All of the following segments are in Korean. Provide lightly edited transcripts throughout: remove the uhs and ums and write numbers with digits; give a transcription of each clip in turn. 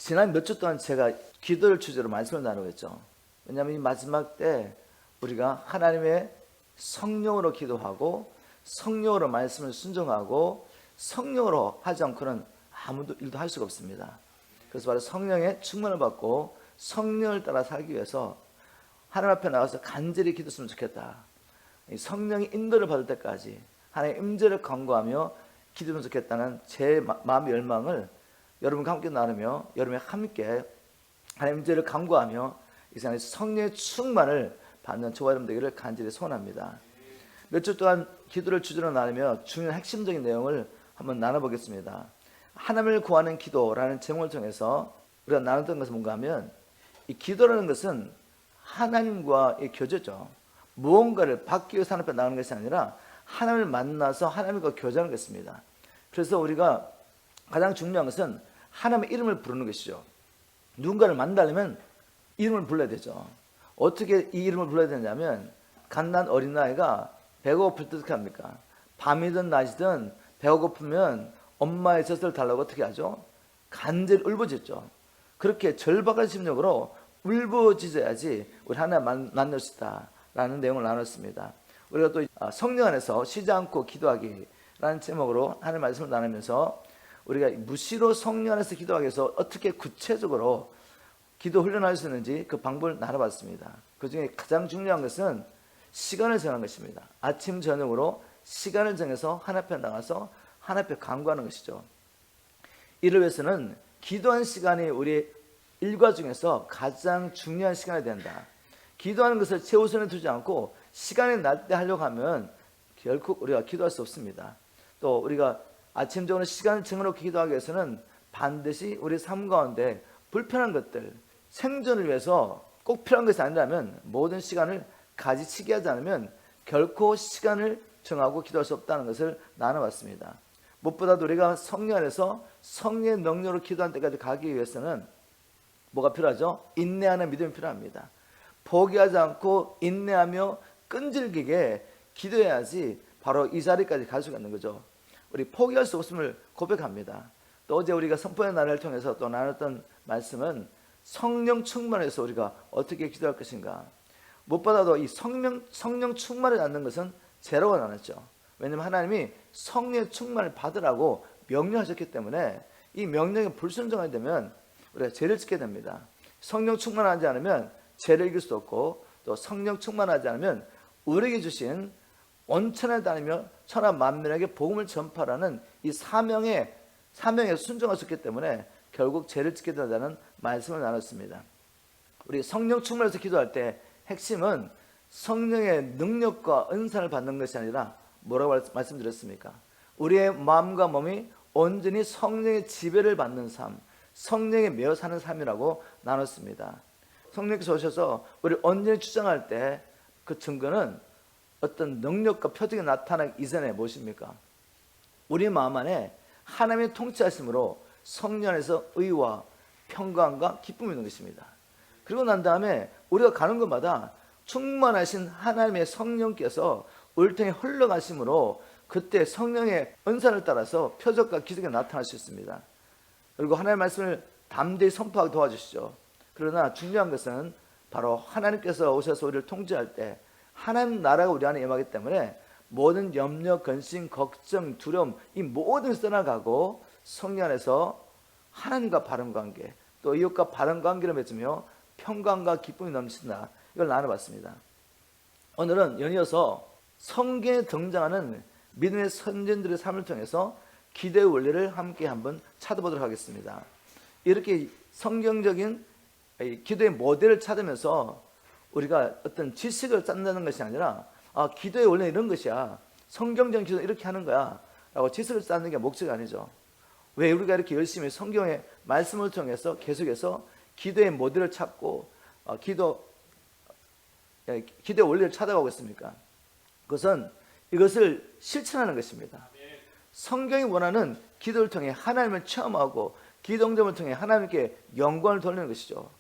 지난 몇 주 동안 제가 기도를 주제로 말씀을 나누고 있죠. 왜냐하면 이 마지막 때 우리가 하나님의 성령으로 기도하고 성령으로 말씀을 순종하고 성령으로 하지 않고는 아무도 일도 할 수가 없습니다. 그래서 바로 성령의 충만을 받고 성령을 따라 살기 위해서 하나님 앞에 나가서 간절히 기도했으면 좋겠다. 성령의 인도를 받을 때까지 하나님의 임재를 간구하며 기도했으면 좋겠다는 제 마음의 열망을 여러분과 함께 나누며 여러분이 함께 하나님의 임재를 간구하며 이 세상에 성령의 충만을 받는 저와 여러분 되기를 간절히 소원합니다. 몇 주 동안 기도를 주제로 나누며 중요한 핵심적인 내용을 한번 나눠보겠습니다. 하나님을 구하는 기도라는 제목을 통해서 우리가 나눴던 것은 뭔가 하면 이 기도라는 것은 하나님과의 교제죠. 무언가를 받기 위해서 하나님 앞에 나가는 것이 아니라 하나님을 만나서 하나님과 교제하는 것입니다. 그래서 우리가 가장 중요한 것은 하나님의 이름을 부르는 것이죠. 누군가를 만나려면 이름을 불러야 되죠. 어떻게 이 이름을 불러야 되냐면 갓난 어린아이가 배가 고플 때 어떻게 합니까? 밤이든 낮이든 배가 고프면 엄마의 젖을 달라고 어떻게 하죠? 간절히 울부짖죠. 그렇게 절박한 심령으로 울부짖어야지 우리 하나님 만날 수 있다라는 내용을 나눴습니다. 우리가 또 성령 안에서 쉬지 않고 기도하기라는 제목으로 하나님 말씀을 나누면서 우리가 무시로 성령 안에서 기도하기 위해서 어떻게 구체적으로 기도 훈련할 수 있는지 그 방법을 나눠봤습니다. 그 중에 가장 중요한 것은 시간을 정하는 것입니다. 아침 저녁으로 시간을 정해서 하나님 앞에 나가서 하나님 앞에 간구하는 것이죠. 이를 위해서는 기도하는 시간이 우리 일과 중에서 가장 중요한 시간이 된다. 기도하는 것을 최우선에 두지 않고 시간이 날 때 하려고 하면 결코 우리가 기도할 수 없습니다. 또 우리가 아침적으로 시간을 정해놓고 기도하기 위해서는 반드시 우리 삶 가운데 불편한 것들, 생존을 위해서 꼭 필요한 것이 아니라면 모든 시간을 가지치기 하지 않으면 결코 시간을 정하고 기도할 수 없다는 것을 나눠봤습니다. 무엇보다도 우리가 성령 안에서 성령의 능력으로 기도한 때까지 가기 위해서는 뭐가 필요하죠? 인내하는 믿음이 필요합니다. 포기하지 않고 인내하며 끈질기게 기도해야지 바로 이 자리까지 갈 수가 있는 거죠. 우리 포기할 수 없음을 고백합니다. 또 어제 우리가 선포의 날을 통해서 또 나눴던 말씀은 성령 충만해서 우리가 어떻게 기도할 것인가. 무엇보다도 이 성령 충만을 받는 것은 죄라고 나눴죠. 왜냐하면 하나님이 성령의 충만을 받으라고 명령하셨기 때문에 이 명령에 불순종하게 되면 우리가 죄를 짓게 됩니다. 성령 충만하지 않으면 죄를 이길 수 없고 또 성령 충만하지 않으면 우리에게 주신 원천에 다니며 천하 만민에게 복음을 전파라는 이 사명에 순종할 수 있기 때문에 결국 죄를 짓게 된다는 말씀을 나눴습니다. 우리 성령 충만해서 기도할 때 핵심은 성령의 능력과 은사를 받는 것이 아니라 뭐라고 말씀드렸습니까? 우리의 마음과 몸이 온전히 성령의 지배를 받는 삶, 성령에 매여 사는 삶이라고 나눴습니다. 성령께서 오셔서 우리 온전히 주장할 때 그 증거는 어떤 능력과 표적이 나타나기 이전에 무엇입니까? 우리 마음 안에 하나님의 통치하심으로 성령 안에서 의와 평강과 기쁨이 있는 것입니다. 그리고 난 다음에 우리가 가는 곳마다 충만하신 하나님의 성령께서 우리 통해 흘러가심으로 그때 성령의 은사를 따라서 표적과 기적이 나타날 수 있습니다. 그리고 하나님의 말씀을 담대히 선포하게 도와주시죠. 그러나 중요한 것은 바로 하나님께서 오셔서 우리를 통치할 때 하나님 나라가 우리 안에 임하기 때문에 모든 염려, 근심, 걱정, 두려움 이 모든 것을 떠나가고 성령 안에서 하나님과 바른 관계 또 이웃과 바른 관계를 맺으며 평강과 기쁨이 넘친다. 이걸 나눠봤습니다. 오늘은 연이어서 성경에 등장하는 믿음의 선진들의 삶을 통해서 기도의 원리를 함께 한번 찾아보도록 하겠습니다. 이렇게 성경적인 기도의 모델을 찾으면서 우리가 어떤 지식을 쌓는다는 것이 아니라 기도의 원리는 이런 것이야. 성경적인 기도는 이렇게 하는 거야 라고 지식을 쌓는 게 목적이 아니죠. 왜 우리가 이렇게 열심히 성경의 말씀을 통해서 계속해서 기도의 모델을 찾고 기도의 원리를 찾아가고 있습니까? 그것은 이것을 실천하는 것입니다. 성경이 원하는 기도를 통해 하나님을 체험하고 기도응답을 통해 하나님께 영광을 돌리는 것이죠.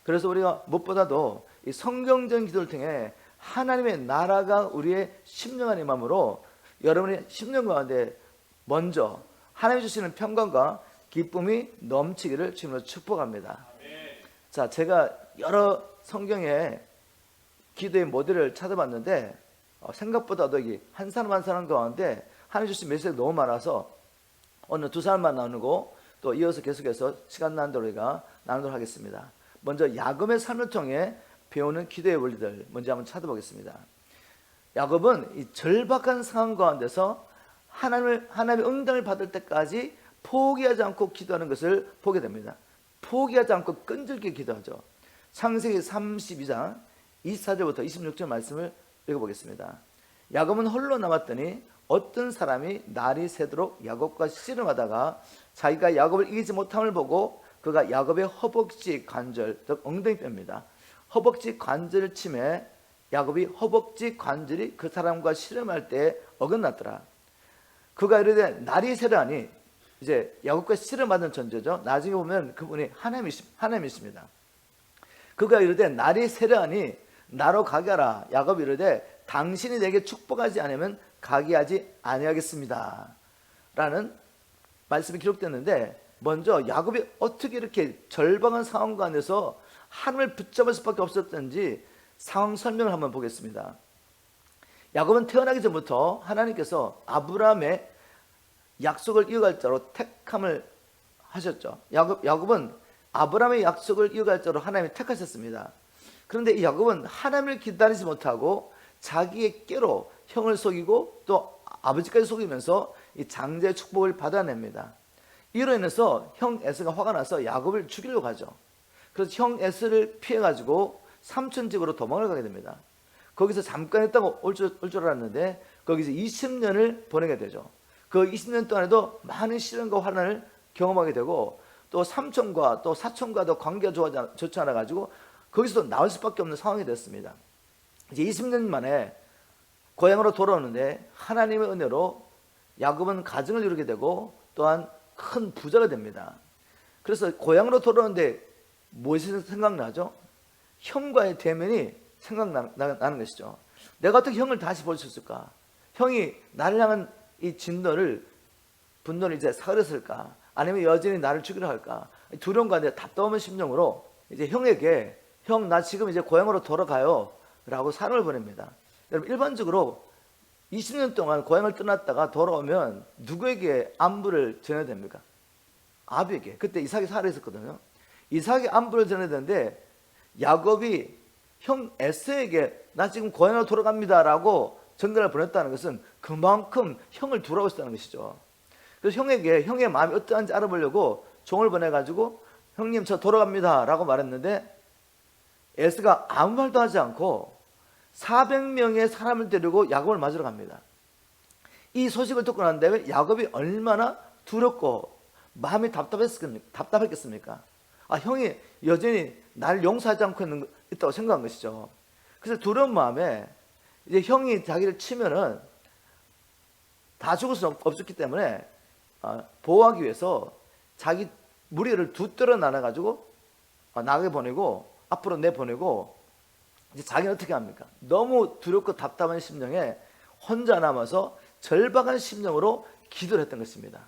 그래서 우리가 무엇보다도 이 성경적인 기도를 통해 하나님의 나라가 우리의 심령 안에 임함으로 여러분의 심령 가운데 먼저 하나님이 주시는 평강과 기쁨이 넘치기를 주님으로 축복합니다. 자, 제가 여러 성경의 기도의 모델을 찾아봤는데 생각보다도 이게 한 사람 한 사람 가운데 하나님 주신 메시지가 너무 많아서 오늘 두 사람만 나누고 또 이어서 계속해서 시간 나는 대로 우리가 나누도록 하겠습니다. 먼저 야곱의 삶을 통해 배우는 기도의 원리들 먼저 한번 찾아보겠습니다. 야곱은 이 절박한 상황 가운데서 하나님의 응답을 받을 때까지 포기하지 않고 기도하는 것을 보게 됩니다. 포기하지 않고 끈질기게 기도하죠. 창세기 32장 24절부터 26절 말씀을 읽어보겠습니다. 야곱은 홀로 남았더니 어떤 사람이 날이 새도록 야곱과 씨름하다가 자기가 야곱을 이기지 못함을 보고 그가 야곱의 허벅지 관절, 즉 엉덩이뼈입니다. 허벅지 관절을 치매 야곱이 허벅지 관절이 그 사람과 씨름할 때 어긋났더라. 그가 이르되 날이 새려하니, 이제 야곱과 씨름하던 존재죠. 나중에 보면 그분이 하나님이십니다. 그가 이르되 날이 새려하니 나로 가게 하라. 야곱이 이르되 당신이 내게 축복하지 않으면 가게 하지 아니하겠습니다 라는 말씀이 기록됐는데, 먼저 야곱이 어떻게 이렇게 절박한 상황 가운데서 하나님을 붙잡을 수밖에 없었던지 상황 설명을 한번 보겠습니다. 야곱은 태어나기 전부터 하나님께서 아브라함의 약속을 이어갈 자로 택함을 하셨죠. 야곱은 아브라함의 약속을 이어갈 자로 하나님이 택하셨습니다. 그런데 이 야곱은 하나님을 기다리지 못하고 자기의 깨로 형을 속이고 또 아버지까지 속이면서 이 장자의 축복을 받아냅니다. 이로 인해서 형 에서가 화가 나서 야곱을 죽이려고 하죠. 그래서 형 에서를 피해가지고 삼촌 집으로 도망을 가게 됩니다. 거기서 잠깐 있다가 올 줄 알았는데 거기서 20년을 보내게 되죠. 그 20년 동안에도 많은 시련과 환난을 경험하게 되고 또 삼촌과 또 사촌과도 관계가 좋지 않아가지고 거기서 나올 수밖에 없는 상황이 됐습니다. 이제 20년 만에 고향으로 돌아오는데 하나님의 은혜로 야곱은 가정을 이루게 되고 또한 큰 부자가 됩니다. 그래서 고향으로 돌아오는데 무엇이 생각나죠? 형과의 대면이 생각나는 것이죠. 내가 어떻게 형을 다시 볼 수 있을까? 형이 나를 향한 이 분노를 이제 사그렸을까? 아니면 여전히 나를 죽이려 할까? 두려움과 답답한 심정으로 이제 형에게 형, 나 지금 이제 고향으로 돌아가요 라고 사람을 보냅니다. 여러분, 일반적으로 20년 동안 고향을 떠났다가 돌아오면 누구에게 안부를 전해야 됩니까? 아비에게. 그때 이삭이 살아있었거든요. 이삭이 안부를 전해야 되는데 야곱이 형 에서에게 나 지금 고향으로 돌아갑니다 라고 전가를 보냈다는 것은 그만큼 형을 두라고 했다는 것이죠. 그래서 형에게 형의 마음이 어떠한지 알아보려고 종을 보내가지고 형님 저 돌아갑니다 라고 말했는데 에서가 아무 말도 하지 않고 400명의 사람을 데리고 야곱을 맞으러 갑니다. 이 소식을 듣고 난 다음에 야곱이 얼마나 두렵고 마음이 답답했겠습니까? 형이 여전히 나를 용서하지 않고 있다고 생각한 것이죠. 그래서 두려운 마음에 이제 형이 자기를 치면은 다 죽을 수 없었기 때문에 보호하기 위해서 자기 무리를 두 뜰어 나눠가지고 나가게 보내고 앞으로 내보내고 이제 자기는 어떻게 합니까? 너무 두렵고 답답한 심령에 혼자 남아서 절박한 심령으로 기도를 했던 것입니다.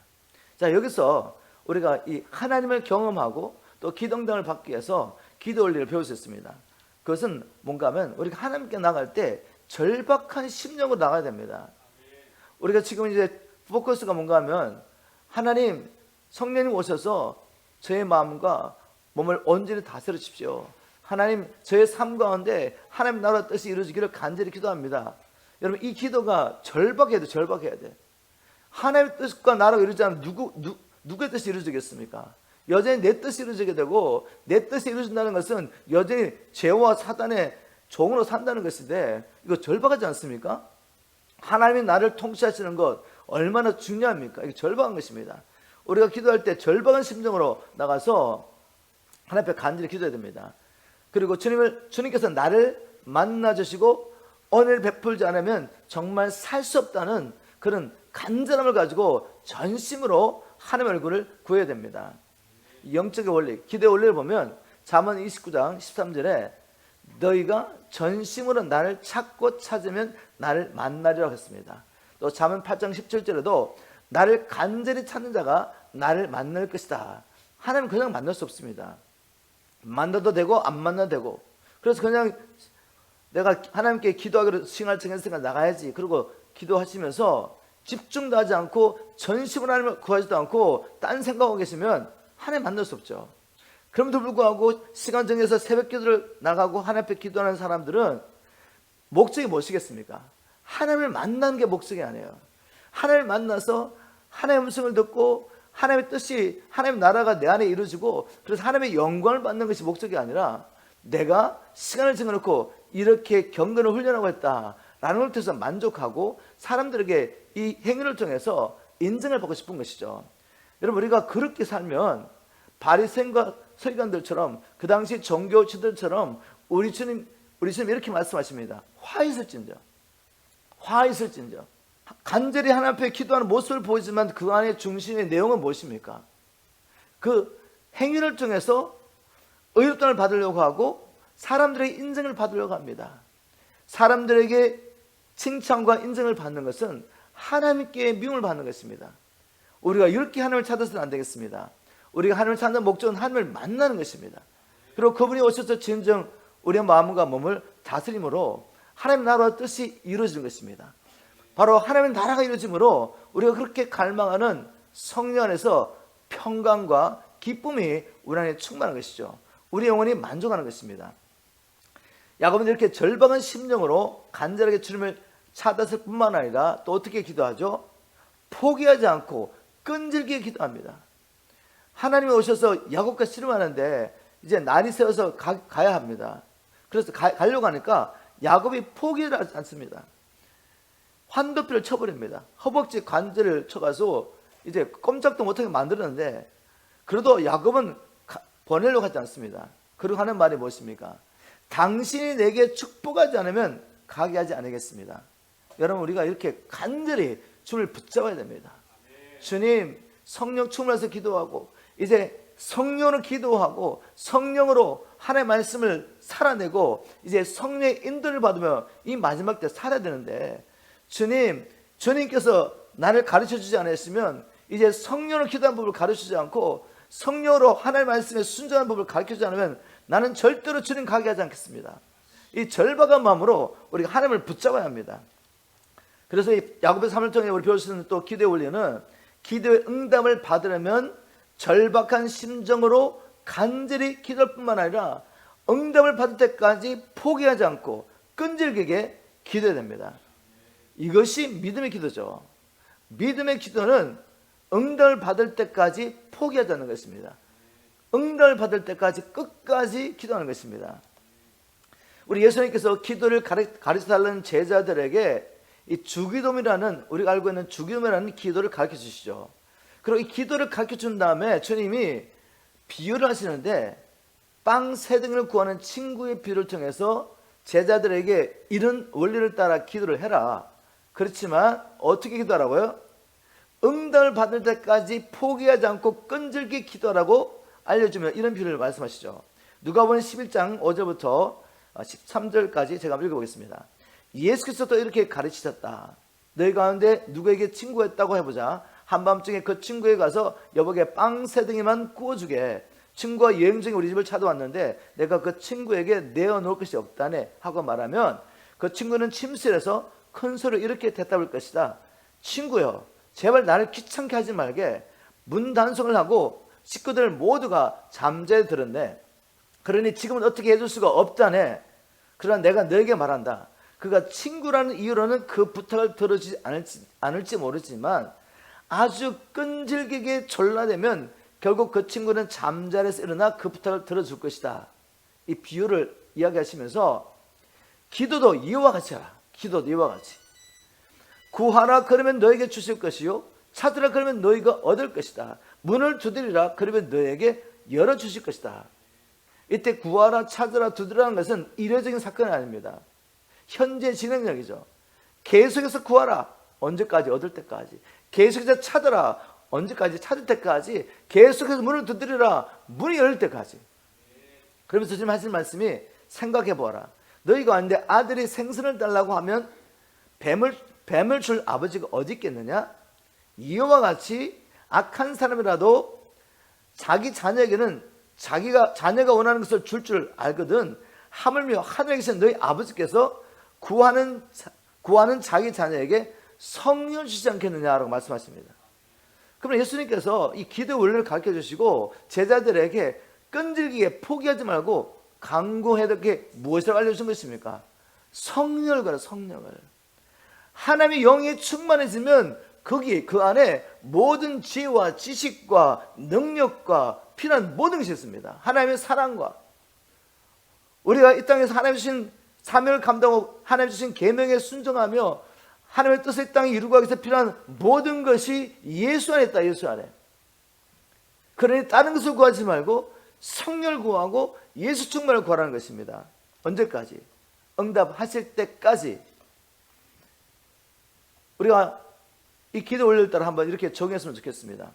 자, 여기서 우리가 이 하나님을 경험하고 또 기도응답을 받기 위해서 기도 원리를 배울 수 있습니다. 그것은 뭔가 하면 우리가 하나님께 나갈 때 절박한 심령으로 나가야 됩니다. 우리가 지금 이제 포커스가 뭔가 하면 하나님, 성령님 오셔서 저의 마음과 몸을 온전히 다스려 주십시오. 하나님, 저의 삶 가운데 하나님 나라 뜻이 이루어지기를 간절히 기도합니다. 여러분, 이 기도가 절박해야 돼. 하나님의 뜻과 나라가 이루어지지 않으면 누구의 뜻이 이루어지겠습니까? 여전히 내 뜻이 이루어지게 되고, 내 뜻이 이루어진다는 것은 여전히 죄와 사단의 종으로 산다는 것인데, 이거 절박하지 않습니까? 하나님이 나를 통치하시는 것 얼마나 중요합니까? 이게 절박한 것입니다. 우리가 기도할 때 절박한 심정으로 나가서 하나님 앞에 간절히 기도해야 됩니다. 그리고 주님께서 나를 만나주시고 은혜를 베풀지 않으면 정말 살 수 없다는 그런 간절함을 가지고 전심으로 하나님의 얼굴을 구해야 됩니다. 영적의 원리, 기도의 원리를 보면 잠언 29장 13절에 너희가 전심으로 나를 찾고 찾으면 나를 만나리라고 했습니다. 또 잠언 8장 17절에도 나를 간절히 찾는 자가 나를 만날 것이다. 하나님 그냥 만날 수 없습니다. 만나도 되고 안 만나도 되고. 그래서 그냥 내가 하나님께 기도하기로 시간을 정했으니까 나가야지. 그리고 기도하시면서 집중도 하지 않고 전심으로 하나님을 구하지도 않고 딴 생각하고 계시면 하나님 만날 수 없죠. 그럼에도 불구하고 시간 정해서 새벽 기도를 나가고 하나님 앞에 기도하는 사람들은 목적이 무엇이겠습니까? 하나님을 만나는 게 목적이 아니에요. 하나님을 만나서 하나님의 음성을 듣고 하나님의 뜻이, 하나님의 나라가 내 안에 이루어지고 그래서 하나님의 영광을 받는 것이 목적이 아니라 내가 시간을 정해놓고 이렇게 경건을 훈련하고 했다라는 걸 통해서 만족하고 사람들에게 이 행위를 통해서 인정을 받고 싶은 것이죠. 여러분, 우리가 그렇게 살면 바리새인과 서기관들처럼 그 당시 종교 지도자들처럼 우리 주님 이렇게 말씀하십니다. 화 있을진저 간절히 하나님 앞에 기도하는 모습을 보이지만 그 안에 중심의 내용은 무엇입니까? 그 행위를 통해서 의롭다함을 받으려고 하고 사람들의 인정을 받으려고 합니다. 사람들에게 칭찬과 인정을 받는 것은 하나님께 미움을 받는 것입니다. 우리가 이렇게 하나님을 찾아서는 안 되겠습니다. 우리가 하나님을 찾는 목적은 하나님을 만나는 것입니다. 그리고 그분이 오셔서 진정 우리의 마음과 몸을 다스림으로 하나님 나라의 뜻이 이루어지는 것입니다. 바로 하나님의 나라가 이루어짐으로 우리가 그렇게 갈망하는 성령 안에서 평강과 기쁨이 우리 안에 충만한 것이죠. 우리 영혼이 만족하는 것입니다. 야곱은 이렇게 절박한 심령으로 간절하게 주님을 찾았을 뿐만 아니라 또 어떻게 기도하죠? 포기하지 않고 끈질기게 기도합니다. 하나님이 오셔서 야곱과 씨름하는데 이제 날이 새어서 가야 합니다. 그래서 가려고 하니까 야곱이 포기를 하지 않습니다. 환도뼈를 쳐버립니다. 허벅지 관절을 쳐가서 이제 꼼짝도 못하게 만들었는데 그래도 야곱은 보내려고 하지 않습니다. 그리고 하는 말이 무엇입니까? 당신이 내게 축복하지 않으면 가게 하지 않겠습니다. 여러분, 우리가 이렇게 간절히 주님을 붙잡아야 됩니다. 주님, 성령 충만해서 기도하고 이제 성령으로 기도하고 성령으로 하나님의 말씀을 살아내고 이제 성령의 인도를 받으며 이 마지막 때 살아야 되는데 주님께서 나를 가르쳐주지 않았으면 이제 성령으로 기도하는 법을 가르쳐주지 않고 성령으로 하나님의 말씀에 순종하는 법을 가르쳐주지 않으면 나는 절대로 주님 가게 하지 않겠습니다. 이 절박한 마음으로 우리가 하나님을 붙잡아야 합니다. 그래서 이 야곱의 삶을 통해 우리 배울 수 있는 또 기도의 원리는 기도의 응답을 받으려면 절박한 심정으로 간절히 기도할 뿐만 아니라 응답을 받을 때까지 포기하지 않고 끈질기게 기도해야 됩니다. 이것이 믿음의 기도죠. 믿음의 기도는 응답을 받을 때까지 포기하지 않는 것입니다. 응답을 받을 때까지 끝까지 기도하는 것입니다. 우리 예수님께서 기도를 가르쳐달라는 제자들에게 이 주기도문이라는, 우리가 알고 있는 주기도문이라는 기도를 가르쳐 주시죠. 그리고 이 기도를 가르쳐 준 다음에 주님이 비유를 하시는데 빵 3덩이를 구하는 친구의 비유를 통해서 제자들에게 이런 원리를 따라 기도를 해라. 그렇지만 어떻게 기도하라고요? 응답을 받을 때까지 포기하지 않고 끈질기게 기도하라고 알려주면 이런 비유를 말씀하시죠. 누가복음 11장 5절부터 13절까지 제가 한번 읽어보겠습니다. 예수께서도 이렇게 가르치셨다. 너희 가운데 누구에게 친구가 있다고 해보자. 한밤중에 그 친구에 가서 여보게 빵 3덩이만 구워주게. 친구가 여행 중에 우리 집을 찾아왔는데 내가 그 친구에게 내어놓을 것이 없다네 하고 말하면 그 친구는 침실에서 큰 소리로 이렇게 대답할 것이다. 친구여, 제발 나를 귀찮게 하지 말게. 문 단속을 하고 식구들 모두가 잠자에 들었네. 그러니 지금은 어떻게 해줄 수가 없다네. 그러나 내가 너에게 말한다. 그가 친구라는 이유로는 그 부탁을 들어주지 않을지 모르지만 아주 끈질기게 졸라대면 결국 그 친구는 잠자리에서 일어나 그 부탁을 들어줄 것이다. 이 비유를 이야기하시면서 기도도 이와 같이 하라. 기도도 이와 같이. 구하라 그러면 너에게 주실 것이요 찾으라 그러면 너희가 얻을 것이다. 문을 두드리라 그러면 너에게 열어주실 것이다. 이때 구하라 찾으라 두드리라는 것은 일회적인 사건이 아닙니다. 현재 진행력이죠. 계속해서 구하라. 언제까지? 얻을 때까지. 계속해서 찾아라. 언제까지? 찾을 때까지. 계속해서 문을 두드리라. 문이 열릴 때까지. 그러면서 지금 하실 말씀이 생각해 보아라. 너희가 왔는데 아들이 생선을 달라고 하면 뱀을 줄 아버지가 어디 있겠느냐? 이와 같이 악한 사람이라도 자기 자녀에게는 자녀가 원하는 것을 줄 알거든. 하물며 하늘에 계신 너희 아버지께서 구하는 자기 자녀에게 성령을 주시지 않겠느냐라고 말씀하십니다. 그러면 예수님께서 이 기도 원리를 가르쳐 주시고 제자들에게 끈질기게 포기하지 말고 강구해야 될 게 무엇이라고 알려주신 것입니까? 성령을 가라, 성령을. 하나님의 영이 충만해지면 거기 그 안에 모든 지혜와 지식과 능력과 필요한 모든 것이 있습니다. 하나님의 사랑과 우리가 이 땅에서 하나님 주신 사명을 감당하고 하나님 주신 계명에 순종하며 하나님의 뜻을 이 땅에 이루고 하기 위해서 필요한 모든 것이 예수 안에 있다. 예수 안에. 그러니 다른 것을 구하지 말고 성령을 구하고 예수 충만을 구하라는 것입니다. 언제까지? 응답하실 때까지. 우리가 이 기도 원리를 따라 한번 이렇게 정했으면 좋겠습니다.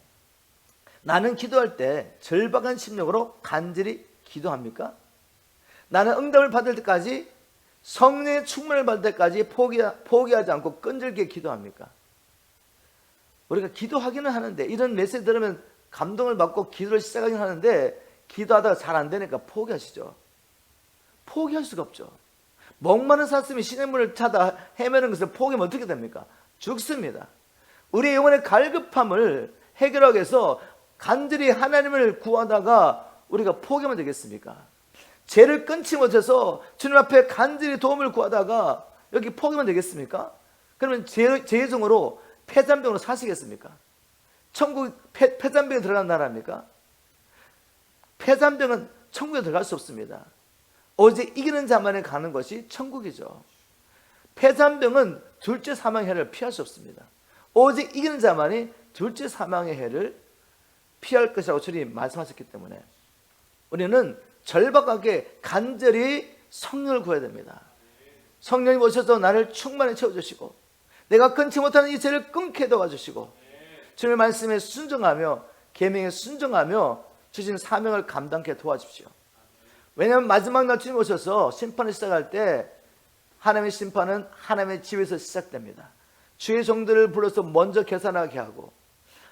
나는 기도할 때 절박한 심령으로 간절히 기도합니까? 나는 응답을 받을 때까지, 성령의 충만을 받을 때까지 포기하지 않고 끈질기게 기도합니까? 우리가 기도하기는 하는데, 이런 메시지 들으면 감동을 받고 기도를 시작하긴 하는데 기도하다가 잘 안 되니까 포기하시죠. 포기할 수가 없죠. 목마른 사슴이 시냇물을 찾아 헤매는 것을 포기하면 어떻게 됩니까? 죽습니다. 우리의 영혼의 갈급함을 해결하기 위해서 간절히 하나님을 구하다가 우리가 포기하면 되겠습니까? 죄를 끊지 못해서 주님 앞에 간절히 도움을 구하다가 여기 포기하면 되겠습니까? 그러면 죄의 종으로 폐잔병으로 사시겠습니까? 천국 폐잔병에 들어가는 나라입니까? 폐잔병은 천국에 들어갈 수 없습니다. 오직 이기는 자만이 가는 것이 천국이죠. 폐잔병은 둘째 사망의 해를 피할 수 없습니다. 오직 이기는 자만이 둘째 사망의 해를 피할 것이라고 주님 말씀하셨기 때문에 우리는 절박하게 간절히 성령을 구해야 됩니다. 성령이 오셔서 나를 충만히 채워주시고 내가 끊지 못하는 이 죄를 끊게 도와주시고 주님의 말씀에 순종하며 계명에 순종하며 주신 사명을 감당케 도와주십시오. 왜냐하면 마지막 날 주님 오셔서 심판을 시작할 때 하나님의 심판은 하나님의 지위에서 시작됩니다. 주의 종들을 불러서 먼저 계산하게 하고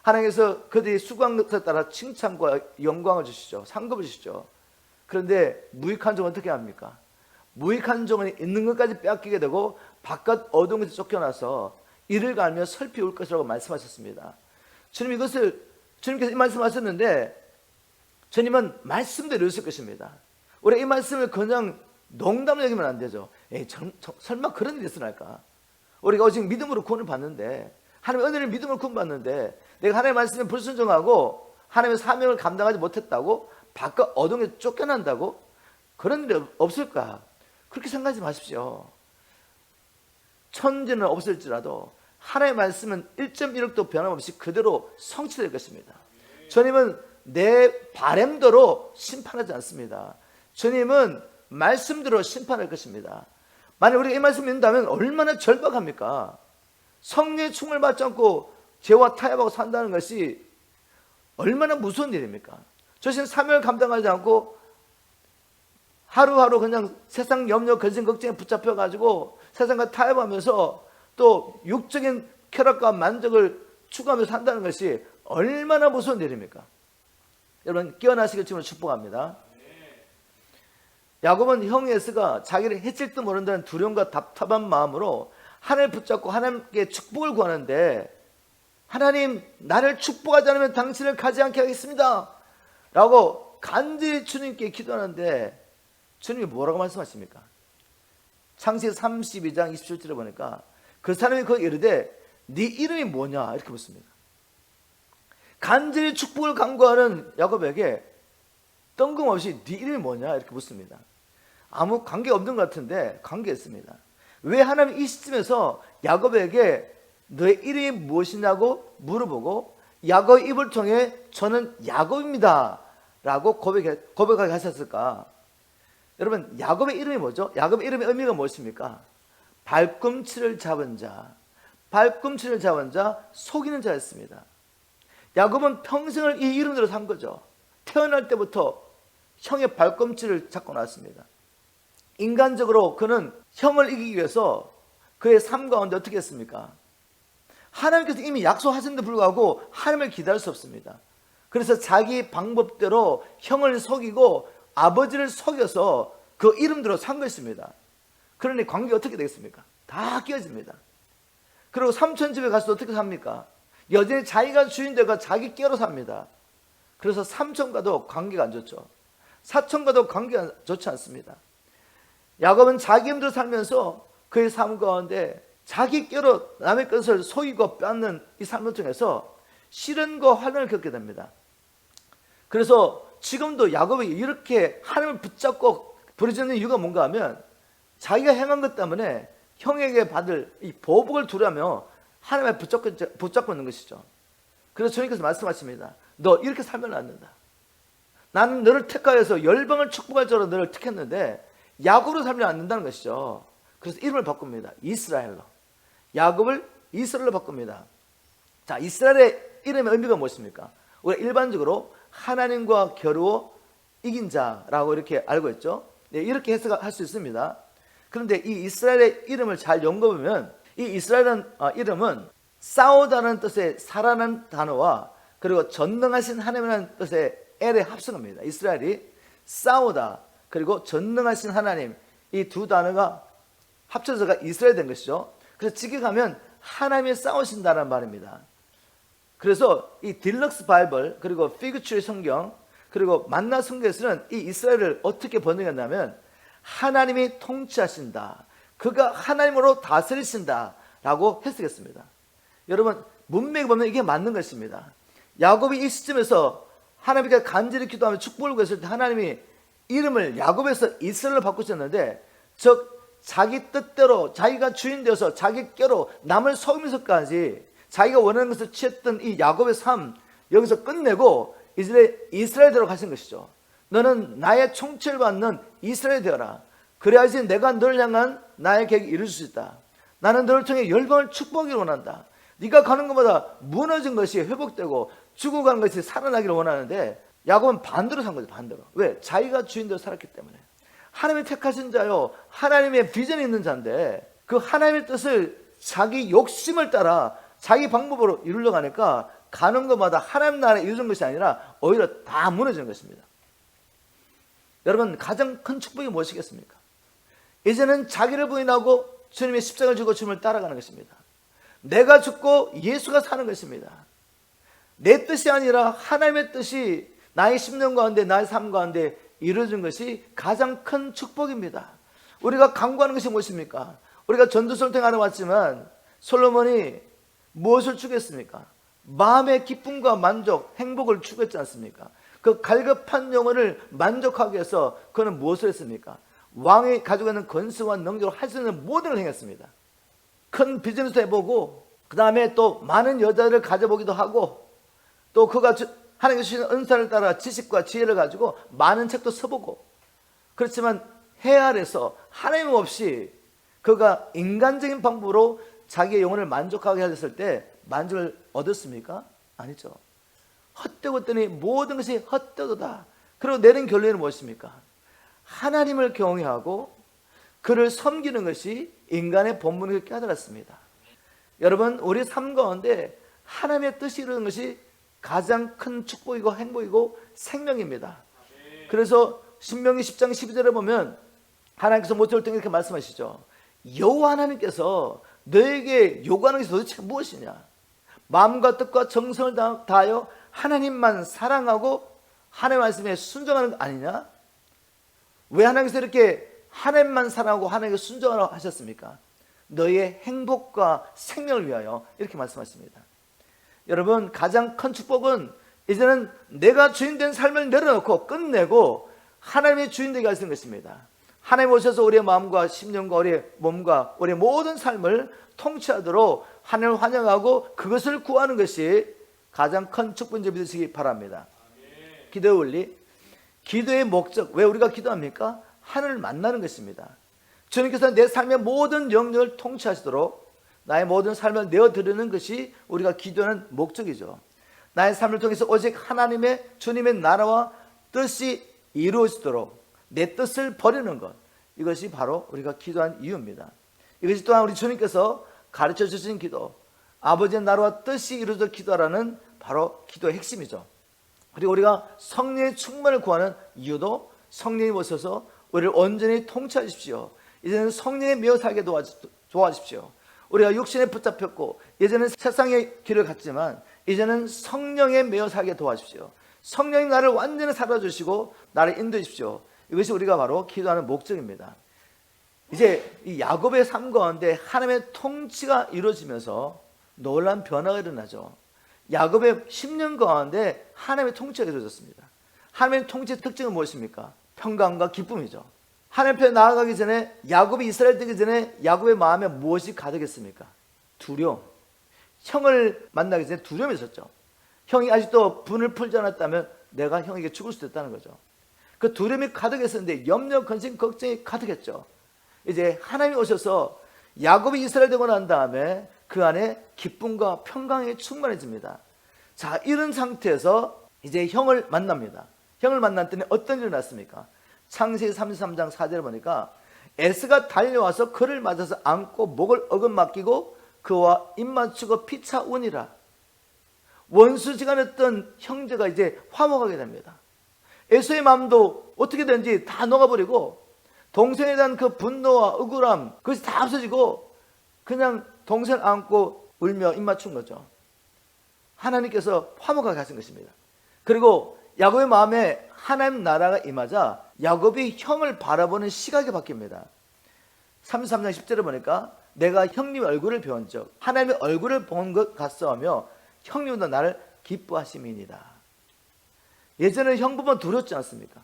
하나님께서 그들이 수고한 것에 따라 칭찬과 영광을 주시죠. 상급을 주시죠. 그런데 무익한 종은 어떻게 합니까? 무익한 종은 있는 것까지 빼앗기게 되고 바깥 어두운 것에 쫓겨나서 이를 갈며 설피 울 것이라고 말씀하셨습니다. 주님께서 이 말씀하셨는데 주님은 말씀대로 이루실 것입니다. 우리가 이 말씀을 그냥 농담으로 여기면 안 되죠. 설마 그런 일이 있으랄까? 우리가 오직 믿음으로 구원을 받는데 하나님의 은혜를 믿음으로 구원받는데 내가 하나님의 말씀에 불순종하고 하나님의 사명을 감당하지 못했다고 바깥 어둠에 쫓겨난다고? 그런 일이 없을까? 그렇게 생각하지 마십시오. 천지는 없을지라도 하나님의 말씀은 1.1억도 변함없이 그대로 성취될 것입니다. 주님은 내 바램대로 심판하지 않습니다. 주님은 말씀대로 심판할 것입니다. 만약 우리가 이 말씀을 믿는다면 얼마나 절박합니까? 성령의 충만을 받지 않고 죄와 타협하고 산다는 것이 얼마나 무서운 일입니까? 저신 사명을 감당하지 않고 하루하루 그냥 세상 염려, 근심, 걱정에 붙잡혀가지고 세상과 타협하면서 또 육적인 쾌락과 만족을 추구하면서 산다는 것이 얼마나 무서운 일입니까? 여러분 깨어나시길 주님으로 축복합니다. 야곱은 형 에서가 자기를 해칠지도 모른다는 두려움과 답답한 마음으로 하나님을 붙잡고 하나님께 축복을 구하는데 하나님 나를 축복하지 않으면 당신을 가지 않게 하겠습니다 라고 간절히 주님께 기도하는데 주님이 뭐라고 말씀하십니까? 창세기 32장 27절에 보니까 그 사람이 거기 이르되 네 이름이 뭐냐 이렇게 묻습니다. 간절히 축복을 간구하는 야곱에게 뜬금없이 네 이름이 뭐냐 이렇게 묻습니다. 아무 관계가 없는 것 같은데 관계있습니다. 왜 하나님이 이 시점에서 야곱에게 너의 이름이 무엇이냐고 물어보고 야곱의 입을 통해 저는 야곱입니다 라고 고백하게 하셨을까? 여러분 야곱의 이름이 뭐죠? 야곱의 이름의 의미가 무엇입니까? 발꿈치를 잡은 자, 발꿈치를 잡은 자, 속이는 자였습니다. 야곱은 평생을 이 이름대로 산 거죠. 태어날 때부터 형의 발꿈치를 잡고 났습니다. 인간적으로 그는 형을 이기기 위해서 그의 삶 가운데 어떻게 했습니까? 하나님께서 이미 약속하셨는데 불구하고 하나님을 기다릴 수 없습니다. 그래서 자기 방법대로 형을 속이고 아버지를 속여서 그 이름대로 산 것입니다. 그러니 관계가 어떻게 되겠습니까? 다 깨어집니다. 그리고 삼촌 집에 가서 어떻게 삽니까? 여전히 자기가 주인되고 자기 께로 삽니다. 그래서 삼촌과도 관계가 안 좋죠. 사촌과도 관계가 좋지 않습니다. 야곱은 자기 힘대로 살면서 그의 삶 가운데 자기 께로 남의 것을 속이고 뺏는 이 삶을 통해서 시련과 환난을 겪게 됩니다. 그래서 지금도 야곱이 이렇게 하나님을 붙잡고 부르짖는 이유가 뭔가 하면 자기가 행한 것 때문에 형에게 받을 이 보복을 두려며 하나님을 붙잡고 있는 것이죠. 그래서 주님께서 말씀하십니다. 너 이렇게 살면 안 된다. 나는 너를 택하여서 열방을 축복할 자로 너를 택했는데 야곱으로 살면 안 된다는 것이죠. 그래서 이름을 바꿉니다. 이스라엘로. 야곱을 이스라엘로 바꿉니다. 자, 이스라엘의 이름의 의미가 무엇입니까? 우리가 일반적으로 하나님과 겨루어 이긴 자라고 이렇게 알고 있죠. 네, 이렇게 해석할 수 있습니다. 그런데 이 이스라엘의 이름을 잘 연구해보면 이 이스라엘은 이름은 싸우다는 뜻의 사라는 단어와 그리고 전능하신 하나님이라는 뜻의 엘의 합성어입니다. 이스라엘이 싸우다 그리고 전능하신 하나님 이 두 단어가 합쳐서가 이스라엘이 된 것이죠. 그래서 직역하면 하나님이 싸우신다는 말입니다. 그래서 이 딜럭스 바이블 그리고 피그츄리 성경 그리고 만나 성경에서는 이 이스라엘을 어떻게 번역했냐면 하나님이 통치하신다. 그가 하나님으로 다스리신다 라고 해석했습니다. 여러분 문맥에 보면 이게 맞는 것입니다. 야곱이 이 시점에서 하나님께 간절히 기도하며 축복을 구했을 때 하나님이 이름을 야곱에서 이스라엘로 바꾸셨는데 즉 자기 뜻대로 자기가 주인 되어서 자기 께로 남을 속이면서까지 자기가 원하는 것을 취했던 이 야곱의 삶 여기서 끝내고 이제 이스라엘대로 가신 것이죠. 너는 나의 총체를 받는 이스라엘이 되어라. 그래야지 내가 너를 향한 나의 계획을 이룰 수 있다. 나는 너를 통해 열방을 축복하기를 원한다. 네가 가는 것마다 무너진 것이 회복되고 죽어가는 것이 살아나기를 원하는데 야곱은 반대로 산 거죠. 반대로. 왜? 자기가 주인대로 살았기 때문에. 하나님이 택하신 자요 하나님의 비전이 있는 자인데 그 하나님의 뜻을 자기 욕심을 따라 자기 방법으로 이루려고 하니까 가는 것마다 하나님 나라에 이루는 것이 아니라 오히려 다 무너지는 것입니다. 여러분 가장 큰 축복이 무엇이겠습니까? 이제는 자기를 부인하고 주님의 십자가를 지고 주님을 따라가는 것입니다. 내가 죽고 예수가 사는 것입니다. 내 뜻이 아니라 하나님의 뜻이 나의 10년 가운데 나의 삶 가운데 이루어진 것이 가장 큰 축복입니다. 우리가 강구하는 것이 무엇입니까? 우리가 전도서를 통해 알아왔지만 솔로몬이 무엇을 추구했습니까? 마음의 기쁨과 만족, 행복을 추구했지 않습니까? 그 갈급한 영혼을 만족하기 위해서 그는 무엇을 했습니까? 왕이 가지고 있는 권세와 능력으로 할 수 있는 모든 걸 행했습니다. 큰 비즈니스도 해보고 그 다음에 또 많은 여자를 가져보기도 하고 또 그가 하나님께서 주신 은사를 따라 지식과 지혜를 가지고 많은 책도 써보고 그렇지만 해 아래서 하나님 없이 그가 인간적인 방법으로 자기의 영혼을 만족하게 하셨을 때 만족을 얻었습니까? 아니죠. 헛되었더니 모든 것이 헛되도다. 그리고 내린 결론은 무엇입니까? 하나님을 경외하고 그를 섬기는 것이 인간의 본분을 깨달았습니다. 여러분 우리 삶 가운데 하나님의 뜻이 이루는 것이 가장 큰 축복이고 행복이고 생명입니다. 그래서 신명기 10장 12절에 보면 하나님께서 모세를 통해 이렇게 말씀하시죠. 여호와 하나님께서 너에게 요구하는 것이 도대체 무엇이냐? 마음과 뜻과 정성을 다하여 하나님만 사랑하고 하나님의 말씀에 순종하는 거 아니냐? 왜 하나님께서 이렇게 하나님만 사랑하고 하나님께 순종하라고 하셨습니까? 너의 행복과 생명을 위하여 이렇게 말씀하십니다. 여러분 가장 큰 축복은 이제는 내가 주인된 삶을 내려놓고 끝내고 하나님의 주인되게 하시는 것입니다. 하나님 오셔서 우리의 마음과 심령과 우리의 몸과 우리의 모든 삶을 통치하도록 하나님을 환영하고 그것을 구하는 것이 가장 큰 축복인지 믿으시기 바랍니다. 기도의 원리, 기도의 목적, 왜 우리가 기도합니까? 하나님을 만나는 것입니다. 주님께서 내 삶의 모든 영역을 통치하시도록 나의 모든 삶을 내어드리는 것이 우리가 기도하는 목적이죠. 나의 삶을 통해서 오직 하나님의 주님의 나라와 뜻이 이루어지도록 내 뜻을 버리는 것, 이것이 바로 우리가 기도한 이유입니다. 이것이 또한 우리 주님께서 가르쳐 주신 기도, 아버지의 나라와 뜻이 이루어져 기도하라는 바로 기도의 핵심이죠. 그리고 우리가 성령의 충만을 구하는 이유도 성령님 오셔서 우리를 온전히 통치하십시오. 이제는 성령에 매어 살게 도와주십시오. 우리가 육신에 붙잡혔고 예전엔 세상의 길을 갔지만 이제는 성령에 매어 살게 도와주십시오. 성령이 나를 완전히 살아주시고 나를 인도해 주십시오. 이것이 우리가 바로 기도하는 목적입니다. 이제 이 야곱의 삶 가운데 하나님의 통치가 이루어지면서 놀라운 변화가 일어나죠. 야곱의 10년 가운데 하나님의 통치가 이루어졌습니다. 하나님의 통치의 특징은 무엇입니까? 평강과 기쁨이죠. 하나님 앞에 나아가기 전에, 야곱이 이스라엘 되기 전에 야곱의 마음에 무엇이 가득했습니까? 두려움. 형을 만나기 전에 두려움이 있었죠. 형이 아직도 분을 풀지 않았다면 내가 형에게 죽을 수도 있다는 거죠. 그 두려움이 가득했었는데 염려, 근심, 걱정이 가득했죠. 이제 하나님이 오셔서 야곱이 이스라엘 되고 난 다음에 그 안에 기쁨과 평강이 충만해집니다. 자, 이런 상태에서 이제 형을 만납니다. 형을 만났더니 어떤 일이 났습니까? 창세기 33장 4절을 보니까 에스가 달려와서 그를 맞아서 안고 목을 어긋맞기고 그와 입맞추고 피차우니라. 원수지간했던 형제가 이제 화목하게 됩니다. 에서의 마음도 어떻게든지 다 녹아버리고 동생에 대한 그 분노와 억울함 그것이 다 없어지고 그냥 동생을 안고 울며 입맞춘 거죠. 하나님께서 화목하게 하신 것입니다. 그리고 야곱의 마음에 하나님 나라가 임하자 야곱이 형을 바라보는 시각이 바뀝니다. 33장 10절을 보니까 내가 형님 얼굴을 배운 적 하나님의 얼굴을 본 것 같사오며 형님도 나를 기뻐하심이니라. 예전에 형 보면 두렵지 않습니까?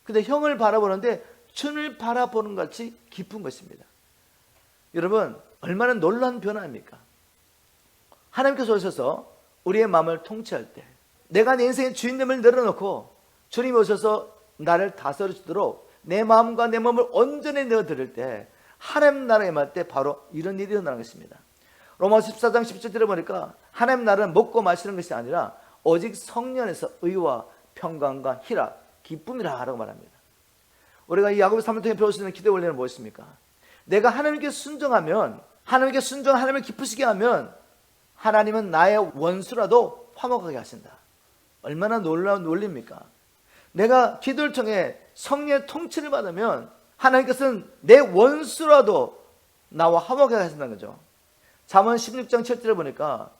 근데 형을 바라보는데 주님을 바라보는 것 같이 기쁜 것입니다. 여러분 얼마나 놀라운 변화입니까? 하나님께서 오셔서 우리의 마음을 통치할 때 내가 내 인생의 주인됨을 내려놓고 주님이 오셔서 나를 다스려 주도록 내 마음과 내 몸을 온전히 내어드릴 때 하나님 나라에 임할 때 바로 이런 일이 일어나는 것입니다. 로마서 14장 17절에 보니까 하나님 나라는 먹고 마시는 것이 아니라 오직 성령 안에서 의와 평강과 희락, 기쁨이라 라고 말합니다. 우리가 이 야곱의 삶을 통해 배울 수 있는 기도의 원리는 무엇입니까? 내가 하나님께 순종하면 하나님을 기쁘시게 하면 하나님은 나의 원수라도 화목하게 하신다. 얼마나 놀라운 논리입니까? 내가 기도를 통해 성령의 통치를 받으면 하나님께서는 내 원수라도 나와 화목하게 하신다는 거죠. 잠언 16장 7절을 보니까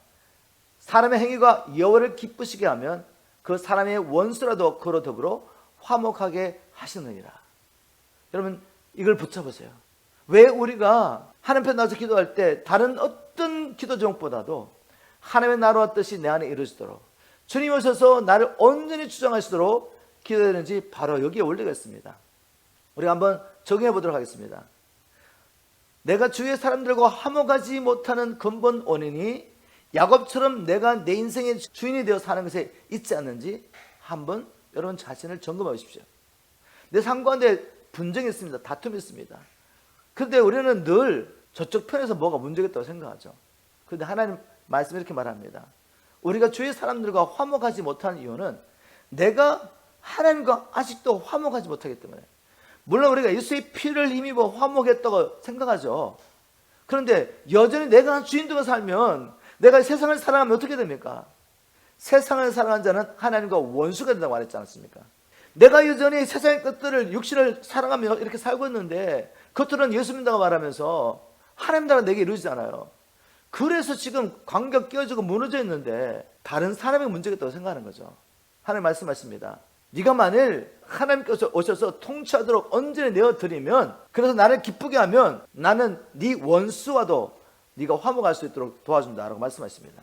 사람의 행위가 여호와를 기쁘시게 하면 그 사람의 원수라도 그로 더불어 화목하게 하시느니라. 여러분 이걸 붙여보세요. 왜 우리가 하나님 앞에 나와서 기도할 때 다른 어떤 기도 제목보다도 하나님의 나라와 뜻이 내 안에 이루어지도록 주님 오셔서 나를 온전히 주장하시도록 기도되는지 바로 여기에 원리가 있습니다. 우리가 한번 적용해 보도록 하겠습니다. 내가 주위의 사람들과 화목하지 못하는 근본 원인이 야곱처럼 내가 내 인생의 주인이 되어 사는 것에 있지 않는지 한번 여러분 자신을 점검해 보십시오. 내 삶 가운데 분쟁이 있습니다. 다툼이 있습니다. 그런데 우리는 늘 저쪽 편에서 뭐가 문제가 있다고 생각하죠. 그런데 하나님 말씀이 이렇게 말합니다. 우리가 주위의 사람들과 화목하지 못하는 이유는 내가 하나님과 아직도 화목하지 못하기 때문에. 물론 우리가 예수의 피를 힘입어 화목했다고 생각하죠. 그런데 여전히 내가 주인되어 살면 내가 세상을 사랑하면 어떻게 됩니까? 세상을 사랑하는 자는 하나님과 원수가 된다고 말했지 않습니까? 내가 여전히 세상의 것들을 육신을 사랑하며 이렇게 살고 있는데 겉으로는 예수 믿는다고 말하면서 하나님 나라가 내게 이루어지지 않아요. 그래서 지금 관계가 깨어지고 무너져 있는데 다른 사람의 문제가 있다고 생각하는 거죠. 하나님 말씀하십니다. 네가 만일 하나님께서 오셔서 통치하도록 온전히 내어드리면 그래서 나를 기쁘게 하면 나는 네 원수와도 네가 화목할 수 있도록 도와준다라고 말씀하십니다.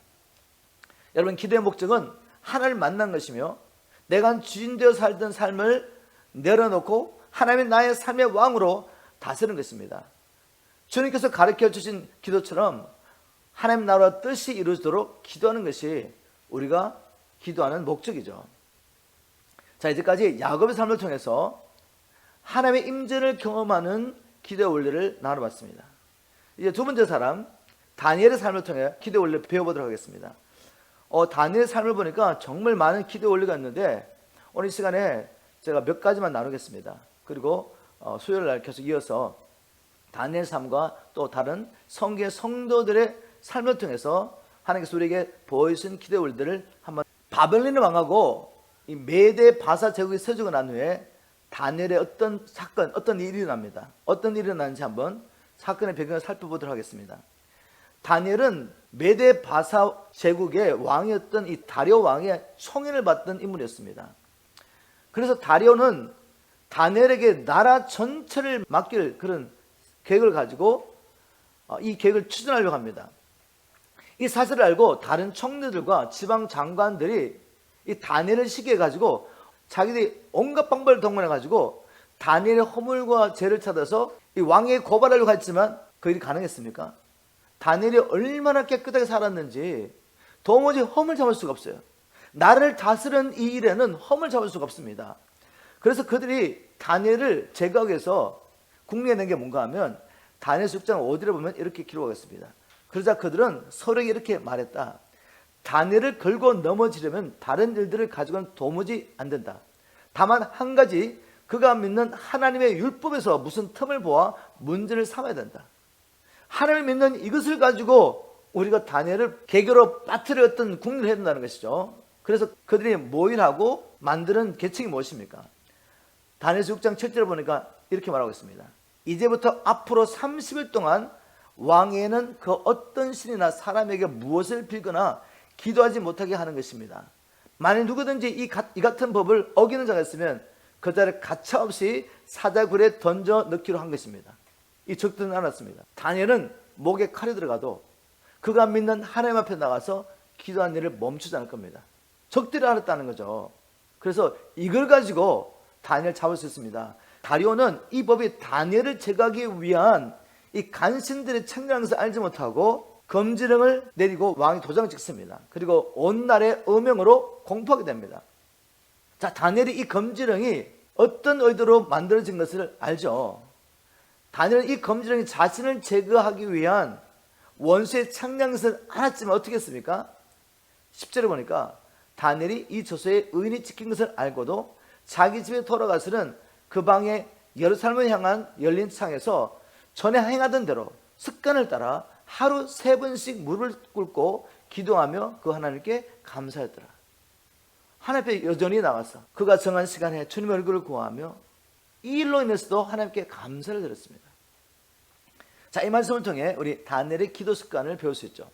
여러분 기도의 목적은 하나님을 만난 것이며 내가 주인 되어 살던 삶을 내려놓고 하나님이 나의 삶의 왕으로 다스리는 것입니다. 주님께서 가르쳐 주신 기도처럼 하나님 나라와 뜻이 이루어지도록 기도하는 것이 우리가 기도하는 목적이죠. 자, 이제까지 야곱의 삶을 통해서 하나님의 임재를 경험하는 기도의 원리를 나눠봤습니다. 이제 두 번째 사람 다니엘의 삶을 통해 기도의 원리를 배워보도록 하겠습니다. 다니엘의 삶을 보니까 정말 많은 기도의 원리가 있는데 오늘 이 시간에 제가 몇 가지만 나누겠습니다. 그리고 수요일 날 계속 이어서 다니엘 삶과 또 다른 성경의 성도들의 삶을 통해서 하나님께서 우리에게 보여주신 기도의 원리들을 한번 바벨론 왕하고 이 메대 바사 제국이 서지고 난 후에 다니엘의 어떤 사건, 어떤 일이 일어납니다. 어떤 일이 일어나는지 한번 사건의 배경을 살펴보도록 하겠습니다. 다니엘은 메대 바사 제국의 왕이었던 이 다리오 왕의 총애를 받던 인물이었습니다. 그래서 다리오는 다니엘에게 나라 전체를 맡길 그런 계획을 가지고 이 계획을 추진하려고 합니다. 이 사실을 알고 다른 총리들과 지방 장관들이 이 다니엘을 시기해 가지고 자기들이 온갖 방법을 동원해 가지고 다니엘의 허물과 죄를 찾아서 이 왕에게 고발하려고 했지만 그 일이 가능했습니까? 다니엘이 얼마나 깨끗하게 살았는지 도무지 험을 잡을 수가 없어요. 나를 다스리는 이 일에는 험을 잡을 수가 없습니다. 그래서 그들이 다니엘을 제거하기 위해서 궁리해낸 게 뭔가 하면 다니엘서 6장 5절에 보면 이렇게 기록하겠습니다. 그러자 그들은 서로에게 이렇게 말했다. 다니엘을 걸고 넘어지려면 다른 일들을 가지고는 도무지 안 된다. 다만 한 가지, 그가 믿는 하나님의 율법에서 무슨 틈을 보아 문제를 삼아야 된다. 하나님을 믿는 이것을 가지고 우리가 다니엘을 개교로 빠뜨려 어떤 궁리를 해야 된다는 것이죠. 그래서 그들이 모일하고 만드는 계책이 무엇입니까? 다니엘서 6장 7절을 보니까 이렇게 말하고 있습니다. 이제부터 앞으로 30일 동안 왕에는 그 어떤 신이나 사람에게 무엇을 빌거나 기도하지 못하게 하는 것입니다. 만일 누구든지 이 같은 법을 어기는 자가 있으면 그 자를 가차없이 사자굴에 던져 넣기로 한 것입니다. 이 적들은 알았습니다. 다니엘은 목에 칼이 들어가도 그가 믿는 하나님 앞에 나가서 기도하는 일을 멈추지 않을 겁니다. 적들이 알았다는 거죠. 그래서 이걸 가지고 다니엘 잡을 수 있습니다. 다리오는 이 법이 다니엘을 제거하기 위한 이 간신들의 책략을 알지 못하고 금지령을 내리고 왕이 도장을 찍습니다. 그리고 온 나라의 어명으로 공포하게 됩니다. 자, 다니엘이 이 금지령이 어떤 의도로 만들어진 것을 알죠. 다니엘은 이 금지령이 자신을 제거하기 위한 원수의 책략을 알았지만 어떻게 했습니까? 10절에 보니까 다니엘이 이 조서에 의인이 찍힌 것을 알고도 자기 집에 돌아가서는 그 방에 예루살렘을 향한 열린 창에서 전에 행하던 대로 습관을 따라 하루 3번씩 무릎을 꿇고 기도하며 그 하나님께 감사했더라. 하나님 앞에 여전히 나가서 그가 정한 시간에 주님의 얼굴을 구하며 이 일로 인해서도 하나님께 감사를 드렸습니다. 자, 이 말씀을 통해 우리 다니엘의 기도 습관을 배울 수 있죠.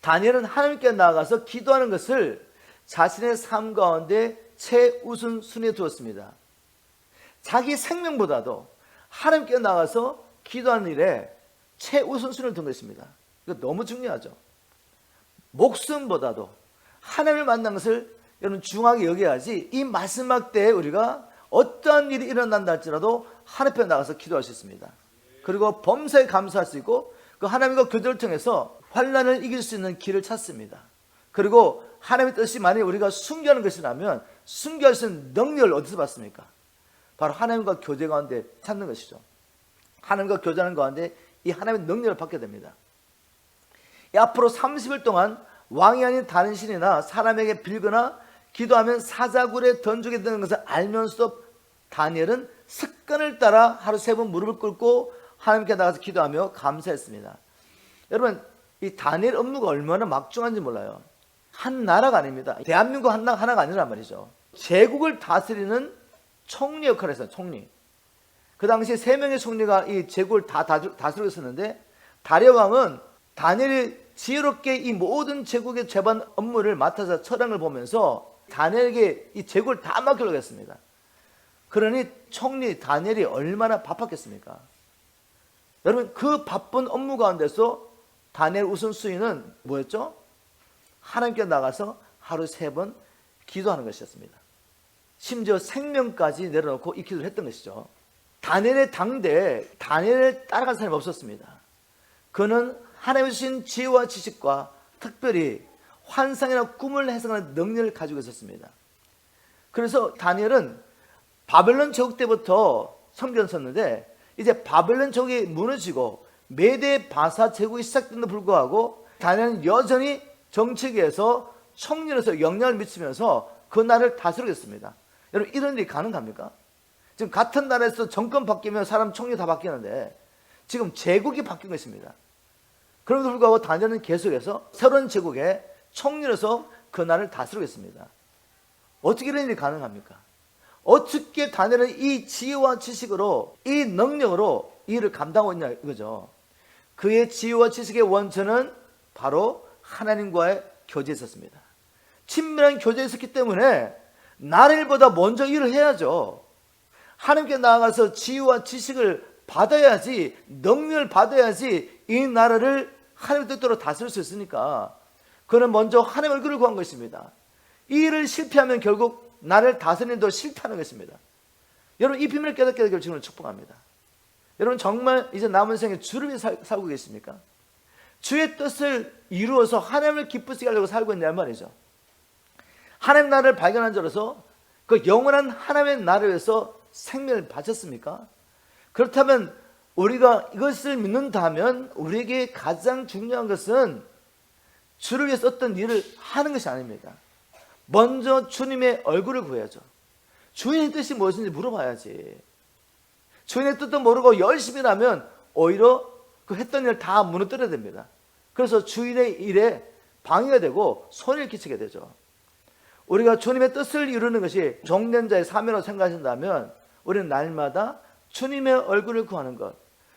다니엘은 하나님께 나아가서 기도하는 것을 자신의 삶 가운데 최우선 순위에 두었습니다. 자기 생명보다도 하나님께 나가서 기도하는 일에 최우선순위를 둔 것입니다. 이거 너무 중요하죠. 목숨보다도 하나님을 만난 것을 여러분 중요하게 여겨야지 이 마지막 때에 우리가 어떠한 일이 일어난다 할지라도 하나님 앞에 나가서 기도할 수 있습니다. 그리고 범사에 감사할 수 있고 그 하나님과 교제를 통해서 환난을 이길 수 있는 길을 찾습니다. 그리고 하나님의 뜻이 만약에 우리가 순교하는 것이라면 순교할 수 있는 능력을 어디서 받습니까? 바로 하나님과 교제 가운데 찾는 것이죠. 하나님과 교제하는 가운데 이 하나님의 능력을 받게 됩니다. 앞으로 30일 동안 왕이 아닌 다른 신이나 사람에게 빌거나 기도하면 사자굴에 던지게 되는 것을 알면서도 다니엘은 습관을 따라 하루 3번 무릎을 꿇고 하나님께 나가서 기도하며 감사했습니다. 여러분, 이 다니엘 업무가 얼마나 막중한지 몰라요. 한 나라가 아닙니다. 대한민국 하나가 아니란 말이죠. 제국을 다스리는 총리 역할을 했어요. 총리. 그 당시에 3명의 총리가 이 제국을 다 다스리고 있었는데 다리오 왕은 다니엘이 지혜롭게 이 모든 제국의 재반 업무를 맡아서 처량을 보면서 다니엘에게 이 제국을 다 맡기려고 했습니다. 그러니 총리 다니엘이 얼마나 바빴겠습니까? 여러분, 그 바쁜 업무 가운데서 다니엘 우선순위는 뭐였죠? 하나님께 나가서 하루 3번 기도하는 것이었습니다. 심지어 생명까지 내려놓고 이 기도를 했던 것이죠. 다니엘의 당대에 다니엘을 따라간 사람이 없었습니다. 그는 하나님의 주신 지혜와 지식과 특별히 환상이나 꿈을 해석하는 능력을 가지고 있었습니다. 그래서 다니엘은 바벨론 제국 때부터 성전을 썼는데 이제 바벨론 제국이 무너지고 메대 바사 제국이 시작된데도 불구하고 다니엘은 여전히 정치계에서 총리로서 영향을 미치면서 그 나라를 다스리겠습니다. 여러분, 이런 일이 가능합니까? 지금 같은 나라에서 정권 바뀌면 사람 총리 다 바뀌는데 지금 제국이 바뀐 것입니다. 그럼에도 불구하고 다니엘은 계속해서 새로운 제국의 총리로서 그 나라를 다스리고 있습니다. 어떻게 이런 일이 가능합니까? 어떻게 다니엘은 이 지혜와 지식으로, 이 능력으로 이 일을 감당하고 있냐 이거죠. 그의 지혜와 지식의 원천은 바로 하나님과의 교제에 있었습니다. 친밀한 교제에 있었기 때문에 나일보다 먼저 일을 해야죠. 하나님께 나아가서 지혜와 지식을 받아야지, 능력을 받아야지 이 나라를 하나님의 뜻대로 다스릴 수 있으니까 그는 먼저 하나님의 얼굴을 구한 것입니다. 이 일을 실패하면 결국 나를 다스리는 데 실패하는 것입니다. 여러분, 이 비밀을 깨닫게 되기를 지금 축복합니다. 여러분, 정말 이제 남은 생에 주를 위해 살고 계십니까? 주의 뜻을 이루어서 하나님을 기쁘시게 하려고 살고 있냐 말이죠. 하나님 나라를 발견한 자로서 그 영원한 하나님의 나라를 위해서 생명을 바쳤습니까? 그렇다면 우리가 이것을 믿는다면 우리에게 가장 중요한 것은 주를 위해서 어떤 일을 하는 것이 아닙니다. 먼저 주님의 얼굴을 구해야죠. 주인의 뜻이 무엇인지 물어봐야지. 주인의 뜻도 모르고 열심히 하면 오히려 그 했던 일을 다 무너뜨려야 됩니다. 그래서 주인의 일에 방해가 되고 손해를 끼치게 되죠. 우리가 주님의 뜻을 이루는 것이 종된 자의 사명으로 생각하신다면 우리는 날마다 주님의 얼굴을 구하는 것,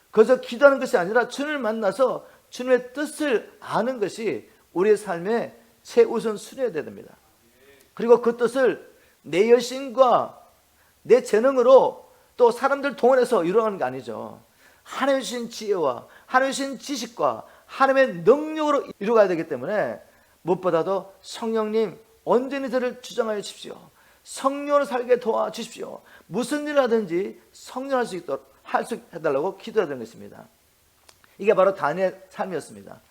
그저 기도하는 것이 아니라 주님을 만나서 주님의 뜻을 아는 것이 우리의 삶의 최우선 순위여야 됩니다. 그리고 그 뜻을 내 열심과 내 재능으로 또 사람들 동원해서 이루어가는 게 아니죠. 하나님 주신 지혜와 하나님 주신 지식과 하나님의 능력으로 이루어가야 되기 때문에 무엇보다도 성령님 온전히 저를 주장하여 주십시오. 성령으로 살게 도와주십시오. 무슨 일을 하든지 성령할 수 있도록 할 수 해달라고 기도해야 되는 것입니다. 이게 바로 다니엘의 삶이었습니다.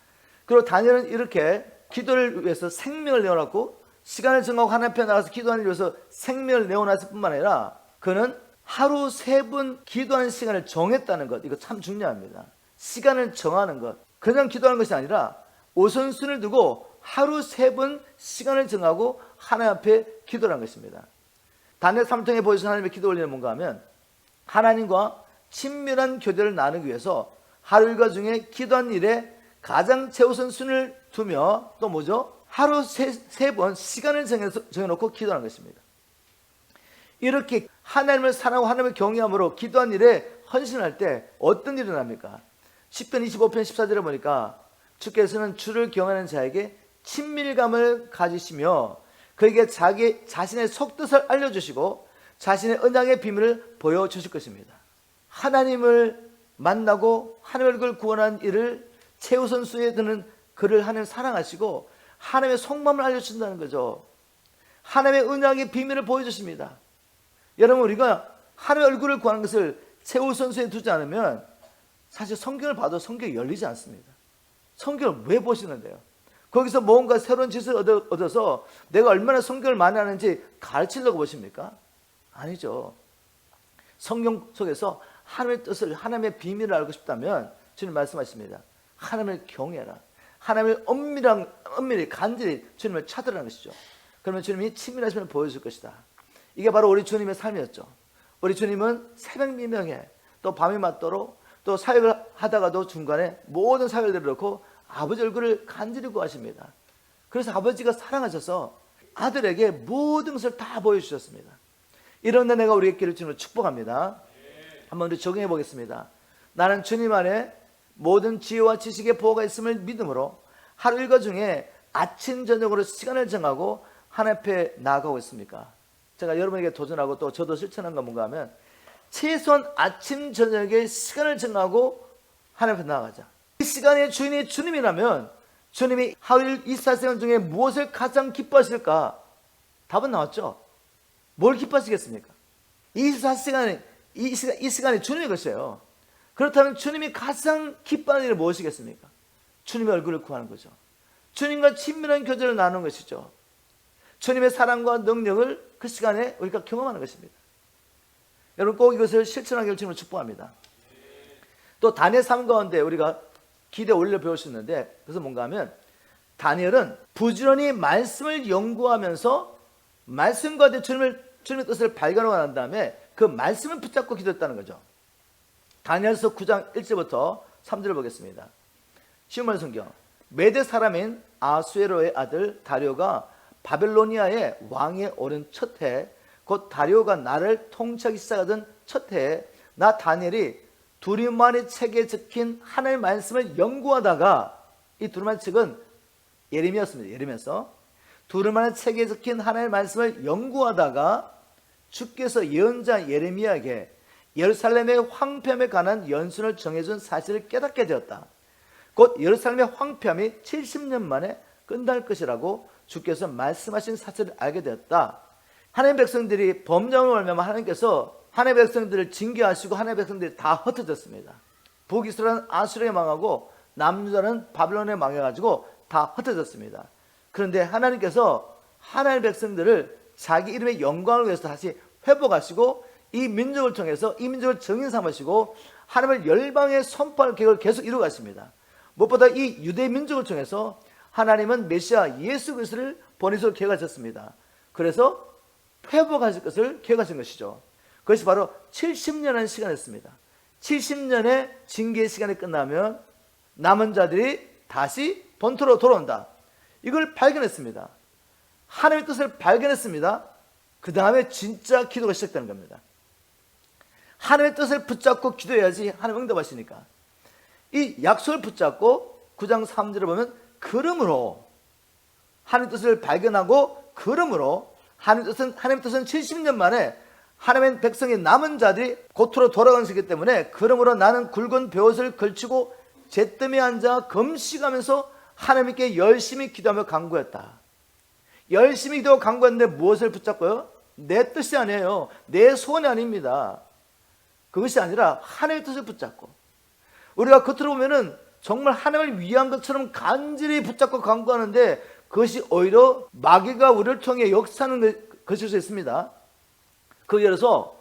그리고 다니엘은 이렇게 기도를 위해서 생명을 내어놨고 시간을 정하고 하나님 앞에 나가서 기도하는 일을 위해서 생명을 내어놨을 뿐만 아니라 그는 하루 3번 기도하는 시간을 정했다는 것, 이거 참 중요합니다. 시간을 정하는 것, 그냥 기도하는 것이 아니라 우선순위를 두고 하루 3번 시간을 정하고 하나님 앞에 기도를 한 것입니다. 다니엘 3통에 보여주신 하나님의 기도 원리는 뭔가 하면 하나님과 친밀한 교제를 나누기 위해서 하루 일과 중에 기도한 일에 가장 최우선 순위를 두며 또 뭐죠? 하루 3번 시간을 정해놓고 기도하는 것입니다. 이렇게 하나님을 사랑하고 하나님을 경외함으로 기도한 일에 헌신할 때 어떤 일이 납니까? 10편 25편 14절에 보니까 주께서는 주를 경외하는 자에게 친밀감을 가지시며 그에게 자신의 속뜻을 알려주시고 자신의 언약의 비밀을 보여주실 것입니다. 하나님을 만나고 하나님의 얼굴을 구원한 일을 최우선순위에 드는 그를 하나님 사랑하시고 하나님의 속마음을 알려주신다는 거죠. 하나님의 언약의 비밀을 보여주십니다. 여러분, 우리가 하나님의 얼굴을 구하는 것을 최우선순위에 두지 않으면 사실 성경을 봐도 성경이 열리지 않습니다. 성경을 왜 보시는데요? 거기서 뭔가 새로운 지식을 얻어서 내가 얼마나 성경을 많이 하는지 가르치려고 보십니까? 아니죠. 성경 속에서 하나님의 뜻을, 하나님의 비밀을 알고 싶다면 주님 말씀하십니다. 하나님을 경외하라. 하나님을 엄밀히 간절히 주님을 찾으라는 것이죠. 그러면 주님이 친밀하심을 보여줄 것이다. 이게 바로 우리 주님의 삶이었죠. 우리 주님은 새벽 미명에 또 밤이 맞도록 또 사역을 하다가도 중간에 모든 사역을 내려놓고 아버지 얼굴을 간절히 구하십니다. 그래서 아버지가 사랑하셔서 아들에게 모든 것을 다 보여주셨습니다. 이런 은혜가 우리의 길을 주님을 축복합니다. 한번 우리 적용해 보겠습니다. 나는 주님 안에 모든 지혜와 지식의 보호가 있음을 믿음으로 하루 일과 중에 아침 저녁으로 시간을 정하고 하나님 앞에 나아가고 있습니까? 제가 여러분에게 도전하고 또 저도 실천한 건 뭔가 하면 최소한 아침 저녁에 시간을 정하고 하나님 앞에 나아가자. 이 시간의 주인이 주님이라면 주님이 하루 24시간 중에 무엇을 가장 기뻐하실까? 답은 나왔죠. 뭘 기뻐하시겠습니까? 24시간에 이 시간이 주님의 것이에요. 그렇다면 주님이 가장 기뻐하는 일은 무엇이겠습니까? 주님의 얼굴을 구하는 거죠. 주님과 친밀한 교제를 나누는 것이죠. 주님의 사랑과 능력을 그 시간에 우리가 경험하는 것입니다. 여러분, 꼭 이것을 실천하기를 주님을 축복합니다. 또 다니엘 삶 가운데 우리가 기대 올려 배울 수 있는데, 그래서 뭔가 하면 다니엘은 부지런히 말씀을 연구하면서 말씀과 주님의 뜻을 발견하고 난 다음에 그 말씀을 붙잡고 기도했다는 거죠. 다니엘서 9장 1절부터 3절을 보겠습니다. 쉬운 말 성경. 메대 사람인 아수에로의 아들 다리오가 바벨로니아의 왕에 오른 첫 해, 곧 다리오가 나를 통치하기 시작하던 첫 해에 나 다니엘이 두루마리 책에 적힌 하나님의 말씀을 연구하다가, 이 두루마리 책은 예레미야였습니다. 예레미야서. 두루마리 책에 적힌 하나님의 말씀을 연구하다가 주께서 예언자 예레미야에게 예루살렘의 황폐함에 관한 연순을 정해준 사실을 깨닫게 되었다. 곧 예루살렘의 황폐함이 70년 만에 끝날 것이라고 주께서 말씀하신 사실을 알게 되었다. 하나님의 백성들이 범죄함으로 말미암아 하나님께서 하나님의 백성들을 징계하시고 하나님의 백성들이 다 흩어졌습니다. 북이스라엘은 아수르에 망하고 남유다는 바벨론에 망해가지고 다 흩어졌습니다. 그런데 하나님께서 하나님의 백성들을 자기 이름의 영광을 위해서 다시 회복하시고 이 민족을 통해서 이 민족을 정인 삼으시고 하나님을 열방에 선포할 계획을 계속 이루어가십니다. 무엇보다 이 유대 민족을 통해서 하나님은 메시아 예수 그리스도를 보내실 계획하셨습니다. 그래서 회복하실 것을 계획하신 것이죠. 그것이 바로 70년의 시간이었습니다. 70년의 징계의 시간이 끝나면 남은 자들이 다시 본토로 돌아온다. 이걸 발견했습니다. 하나님의 뜻을 발견했습니다. 그 다음에 진짜 기도가 시작되는 겁니다. 하나님의 뜻을 붙잡고 기도해야지 하나님 응답하시니까. 이 약속을 붙잡고 9장 3절을 보면 그러므로 하나님의 뜻을 발견하고 그러므로 하나님의 뜻은 70년 만에 하나님의 백성의 남은 자들이 고토로 돌아가는 것이기 때문에 그러므로 나는 굵은 베옷을 걸치고 잿더미에 앉아 금식하면서 하나님께 열심히 기도하며 간구했다. 열심히 기도하고 간구했는데 무엇을 붙잡고요? 내 뜻이 아니에요. 내 소원이 아닙니다. 그것이 아니라 하나님의 뜻을 붙잡고, 우리가 겉으로 보면은 정말 하나님을 위한 것처럼 간절히 붙잡고 간구하는데 그것이 오히려 마귀가 우리를 통해 역사하는 것일 수 있습니다. 그 예를 들어서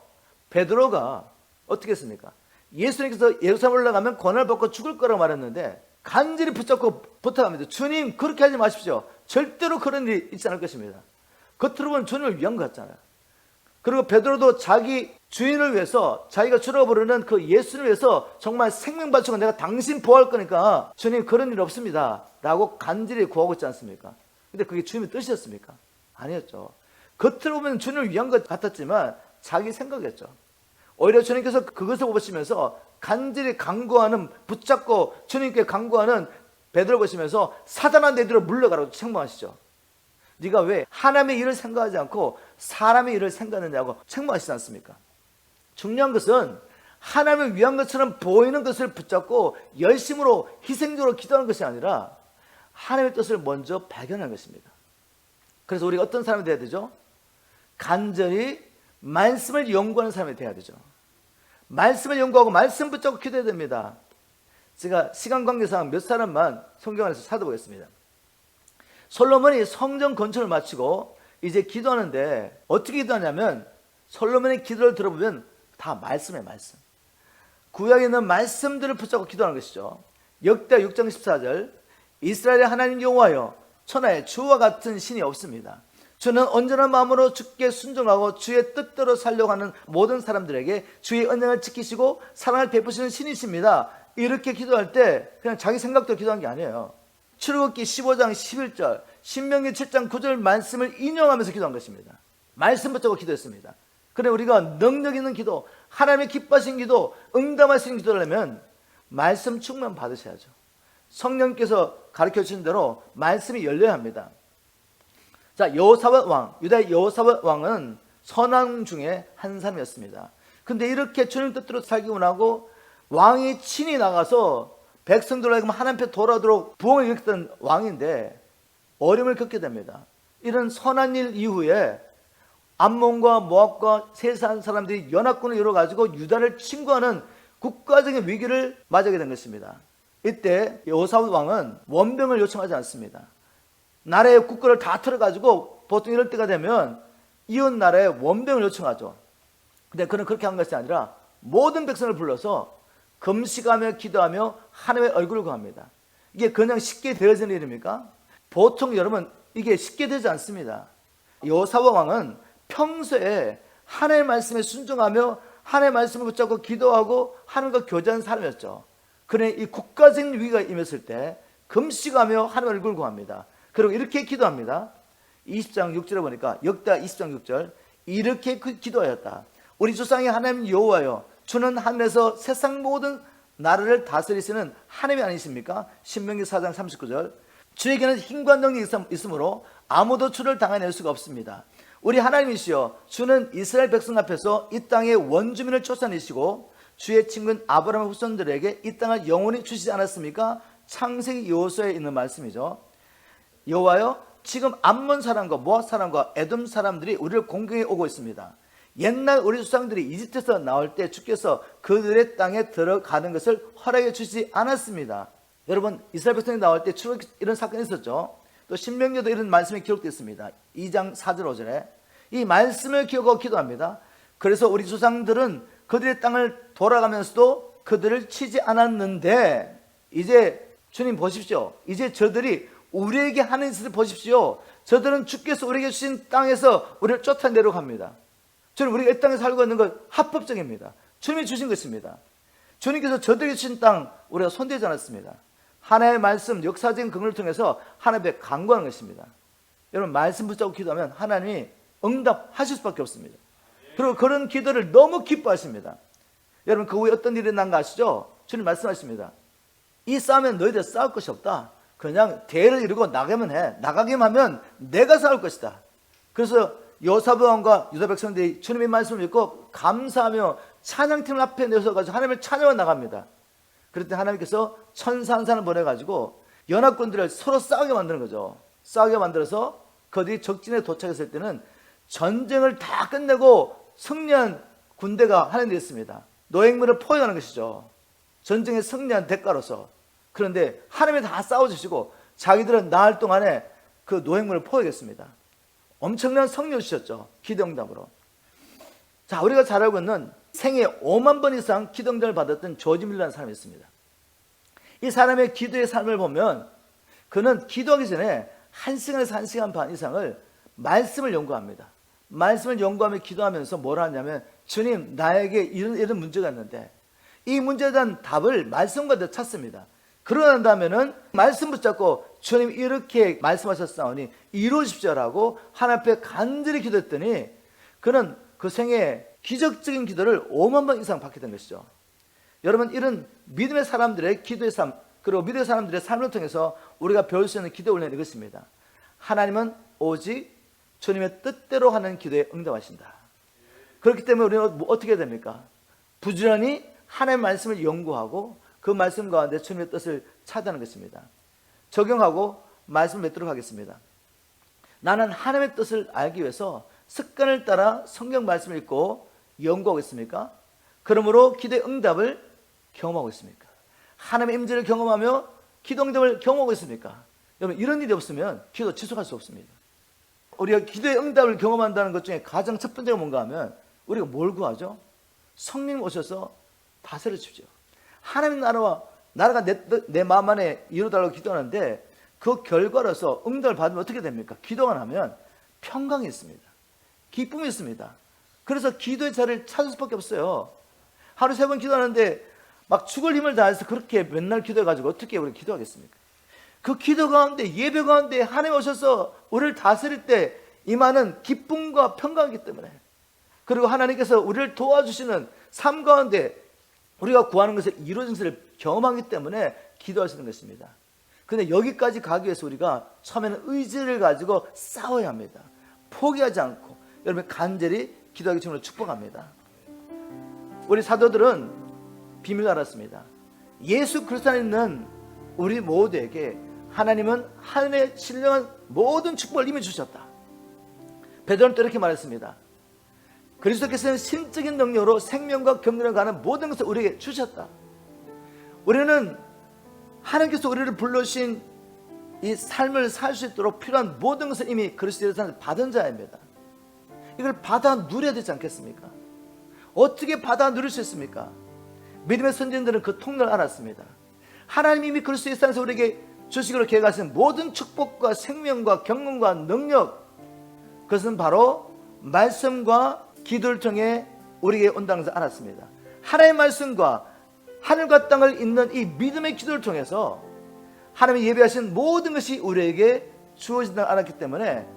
베드로가 어떻게 했습니까? 예수님께서 예루살렘 올라가면 고난을 받고 죽을 거라고 말했는데 간절히 붙잡고 부탁합니다. 주님, 그렇게 하지 마십시오. 절대로 그런 일이 있지 않을 것입니다. 겉으로 보면 주님을 위한 것 같잖아요. 그리고 베드로도 자기 주인을 위해서, 자기가 주라고 부르는 그 예수를 위해서 정말 생명 바치고 내가 당신 보호할 거니까 주님 그런 일 없습니다 라고 간절히 구하고 있지 않습니까? 근데 그게 주님의 뜻이었습니까? 아니었죠. 겉으로 보면 주님을 위한 것 같았지만 자기 생각이었죠. 오히려 주님께서 그것을 보시면서 간절히 간구하는, 붙잡고 주님께 간구하는 베드로 보시면서 사단아 내 뒤로 물러가라고 책망하시죠. 네가 왜 하나님의 일을 생각하지 않고 사람의 일을 생각하느냐고 책망하시지 않습니까? 중요한 것은 하나님을 위한 것처럼 보이는 것을 붙잡고 열심으로 희생적으로 기도하는 것이 아니라 하나님의 뜻을 먼저 발견하는 것입니다. 그래서 우리가 어떤 사람이 되어야 되죠? 간절히 말씀을 연구하는 사람이 되어야 되죠. 말씀을 연구하고 말씀 붙잡고 기도해야 됩니다. 제가 시간 관계상 몇 사람만 성경 안에서 찾아보겠습니다. 솔로몬이 성전 건축을 마치고 이제 기도하는데 어떻게 기도하냐면 솔로몬의 기도를 들어보면 다 말씀이에요. 말씀. 구약에 있는 말씀들을 붙잡고 기도하는 것이죠. 역대 6장 14절 이스라엘의 하나님 여호와여 천하에 주와 같은 신이 없습니다. 주는 온전한 마음으로 주께 순종하고 주의 뜻대로 살려고 하는 모든 사람들에게 주의 언약을 지키시고 사랑을 베푸시는 신이십니다. 이렇게 기도할 때 그냥 자기 생각대로 기도한 게 아니에요. 출애굽기 15장 11절 신명기 7장 9절 말씀을 인용하면서 기도한 것입니다. 말씀 붙잡고 기도했습니다. 그래 우리가 능력 있는 기도, 하나님의 기뻐하신 기도, 응답하시는 기도를 하려면 말씀 충만 받으셔야죠. 성령께서 가르쳐 주신 대로 말씀이 열려야 합니다. 자, 여호사밧 왕, 유다의 여호사밧 왕은 선왕 중에 한 사람이었습니다. 근데 이렇게 주님 뜻대로 살기 원하고 왕이 친히 나가서 백성들에게 하나님 앞에 돌아오도록 부흥을 일으켰던 왕인데 어려움을 겪게 됩니다. 이런 선한 일 이후에 암몬과 모압과 세상 사람들이 연합군을 이뤄가지고 유다를 침공하는 국가적인 위기를 맞이하게 된 것입니다. 이때 여호사밧 왕은 원병을 요청하지 않습니다. 나라의 국가를 다 틀어가지고 보통 이럴 때가 되면 이웃 나라에 원병을 요청하죠. 근데 그는 그렇게 한 것이 아니라 모든 백성을 불러서 금식하며 기도하며 하나님의 얼굴을 구합니다. 이게 그냥 쉽게 되어지는 일입니까? 보통 여러분 이게 쉽게 되지 않습니다. 여호사밧 왕은 평소에 하나님의 말씀에 순종하며 하나님의 말씀을 붙잡고 기도하고 하나님과 교제하는 사람이었죠. 그러니 이 국가적인 위기가 임했을 때 금식하며 하나님 얼굴을 구합니다. 그리고 이렇게 기도합니다. 20장 6절에 보니까 역대하 20장 6절 이렇게 기도하였다. 우리 조상의 하나님 여호와여, 주는 하늘에서 세상 모든 나라를 다스리시는 하나님이 아니십니까? 신명기 4장 39절 주에게는 힘과 능력이 있으므로 아무도 주를 당해낼 수가 없습니다. 우리 하나님이시여, 주는 이스라엘 백성 앞에서 이 땅의 원주민을 쫓아내시고 주의 친구인 아브라함의 후손들에게 이 땅을 영원히 주시지 않았습니까? 창세기 여호수아에 있는 말씀이죠. 여호와여, 지금 암몬 사람과 모압 사람과 에돔 사람들이 우리를 공격해 오고 있습니다. 옛날 우리 조상들이 이집트에서 나올 때 주께서 그들의 땅에 들어가는 것을 허락해 주시지 않았습니다. 여러분, 이스라엘 백성이 나올 때 이런 사건이 있었죠. 또 신명기에도 이런 말씀이 기록되어 있습니다. 2장 4절 5절에 이 말씀을 기억하고 기도합니다. 그래서 우리 조상들은 그들의 땅을 돌아가면서도 그들을 치지 않았는데 이제 주님 보십시오. 이제 저들이 우리에게 하는 짓을 보십시오. 저들은 주께서 우리에게 주신 땅에서 우리를 쫓아내려고 합니다. 저는 우리가 이 땅에 살고 있는 것 합법적입니다. 주님이 주신 것입니다. 주님께서 저들에게 주신 땅 우리가 손대지 않았습니다. 하나님의 말씀, 역사적인 긍휼을 통해서 하나님께 간구하는 것입니다. 여러분, 말씀 붙잡고 기도하면 하나님이 응답하실 수밖에 없습니다. 그리고 그런 기도를 너무 기뻐하십니다. 여러분, 그 후에 어떤 일이 난가 아시죠? 주님 말씀하십니다. 이 싸움엔 너희들 싸울 것이 없다. 그냥 대를 이루고 나가기만 해. 나가기만 하면 내가 싸울 것이다. 그래서 여호사밧 왕과 유다 백성들이 주님의 말씀을 믿고 감사하며 찬양팀 앞에 내서가지고 하나님을 찬양하며 나갑니다. 그럴 때 하나님께서 천사 한 사람을 보내가지고 연합군들을 서로 싸우게 만드는 거죠. 싸우게 만들어서 그들이 적진에 도착했을 때는 전쟁을 다 끝내고 승리한 군대가 하나님이 있습니다. 노획물을 포획하는 것이죠. 전쟁에 승리한 대가로서. 그런데 하나님이 다 싸워주시고 자기들은 나흘 동안에 그 노획물을 포획했습니다. 엄청난 성령을 주셨죠. 기도응답으로. 자, 우리가 잘 알고 있는 생애 5만 번 이상 기도응답을 받았던 조지 밀러라는 사람이 있습니다. 이 사람의 기도의 삶을 보면 그는 기도하기 전에 1시간에서 1시간 반 이상을 말씀을 연구합니다. 말씀을 연구하며 기도하면서 뭘 하냐면 주님, 나에게 이런 문제가 있는데 이 문제에 대한 답을 말씀과 찾습니다. 그러고 난 다음에는 말씀 붙잡고 주님 이렇게 말씀하셨사오니 이루어집시오라고 하나님 앞에 간절히 기도했더니 그는 그 생에 기적적인 기도를 5만 번 이상 받게 된 것이죠. 여러분, 이런 믿음의 사람들의 기도의 삶, 그리고 믿음의 사람들의 삶을 통해서 우리가 배울 수 있는 기도 훈련이 이것입니다. 하나님은 오직 주님의 뜻대로 하는 기도에 응답하신다. 그렇기 때문에 우리는 어떻게 해야 됩니까? 부지런히 하나님의 말씀을 연구하고 그 말씀 가운데 주님의 뜻을 찾아내는 것입니다. 적용하고 말씀을 맺도록 하겠습니다. 나는 하나님의 뜻을 알기 위해서 습관을 따라 성경 말씀을 읽고 연구하고 있습니까? 그러므로 기도의 응답을 경험하고 있습니까? 하나님의 임재를 경험하며 기도 응답을 경험하고 있습니까? 여러분, 이런 일이 없으면 기도 지속할 수 없습니다. 우리가 기도의 응답을 경험한다는 것 중에 가장 첫 번째가 뭔가 하면 우리가 뭘 구하죠? 성령 오셔서 다스려 주십시오. 하나님 나라가 내 마음 안에 이루어달라고 기도하는데 그 결과로서 응답을 받으면 어떻게 됩니까? 기도만 하면 평강이 있습니다. 기쁨이 있습니다. 그래서 기도의 자리를 찾을 수밖에 없어요. 하루 3번 기도하는데 막 죽을 힘을 다해서 그렇게 맨날 기도해가지고 어떻게 우리가 기도하겠습니까? 그 기도 가운데, 예배 가운데 하나님 오셔서 우리를 다스릴 때 임하는 기쁨과 평강이기 때문에, 그리고 하나님께서 우리를 도와주시는 삶 가운데 우리가 구하는 것을 이루어진 것을 경험하기 때문에 기도할 수 있는 것입니다. 그런데 여기까지 가기 위해서 우리가 처음에는 의지를 가지고 싸워야 합니다. 포기하지 않고 여러분 간절히 기도하기 주님으로 축복합니다. 우리 사도들은 비밀을 알았습니다. 예수 그리스도 안에 있는 우리 모두에게 하나님은 하늘의 신령한 모든 축복을 이미 주셨다. 베드로는 또 이렇게 말했습니다. 그리스도께서는 신적인 능력으로 생명과 경륜을 가는 모든 것을 우리에게 주셨다. 우리는 하나님께서 우리를 불러주신 이 삶을 살 수 있도록 필요한 모든 것을 이미 그리스도에서 받은 자입니다. 이걸 받아 누려야 되지 않겠습니까? 어떻게 받아 누릴 수 있습니까? 믿음의 선진들은 그 통로를 알았습니다. 하나님이 이미 그리스도의 산에서 우리에게 주시기로 계획하신 모든 축복과 생명과 경륜과 능력, 그것은 바로 말씀과 기도를 통해 우리에게 온다는 것을 알았습니다. 하나님의 말씀과 하늘과 땅을 잇는 이 믿음의 기도를 통해서 하나님이 예비하신 모든 것이 우리에게 주어진다고 알았기 때문에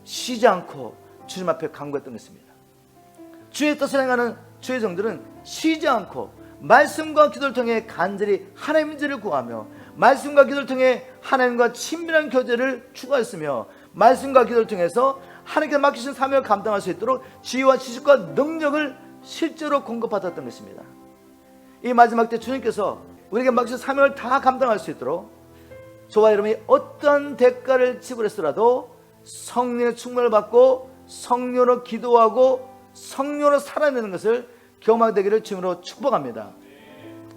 쉬지 않고 주님 앞에 간구했던 것입니다. 주의 뜻을 행하는 주의 종들은 쉬지 않고 말씀과 기도를 통해 간절히 하나님의 인지를 구하며 말씀과 기도를 통해 하나님과 친밀한 교제를 추구했으며 말씀과 기도를 통해서 하나님께서 맡기신 사명을 감당할 수 있도록 지혜와 지식과 능력을 실제로 공급받았던 것입니다. 이 마지막 때 주님께서 우리에게 맡기신 사명을 다 감당할 수 있도록 저와 여러분이 어떤 대가를 지불했더라도 성령의 충만을 받고 성령으로 기도하고 성령으로 살아내는 것을 경험하게 되기를 주님으로 축복합니다.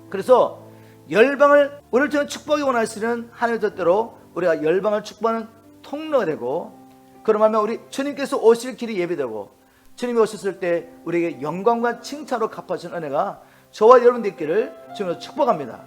그래서 열방을 우리를 통해 축복이 원하시는 하나님의 뜻대로 우리가 열방을 축복하는 통로가 되고, 그러면 우리 주님께서 오실 길이 예비되고 주님이 오셨을 때 우리에게 영광과 칭찬으로 갚아주는 은혜가 저와 여러분들 있기를 주님으로 축복합니다.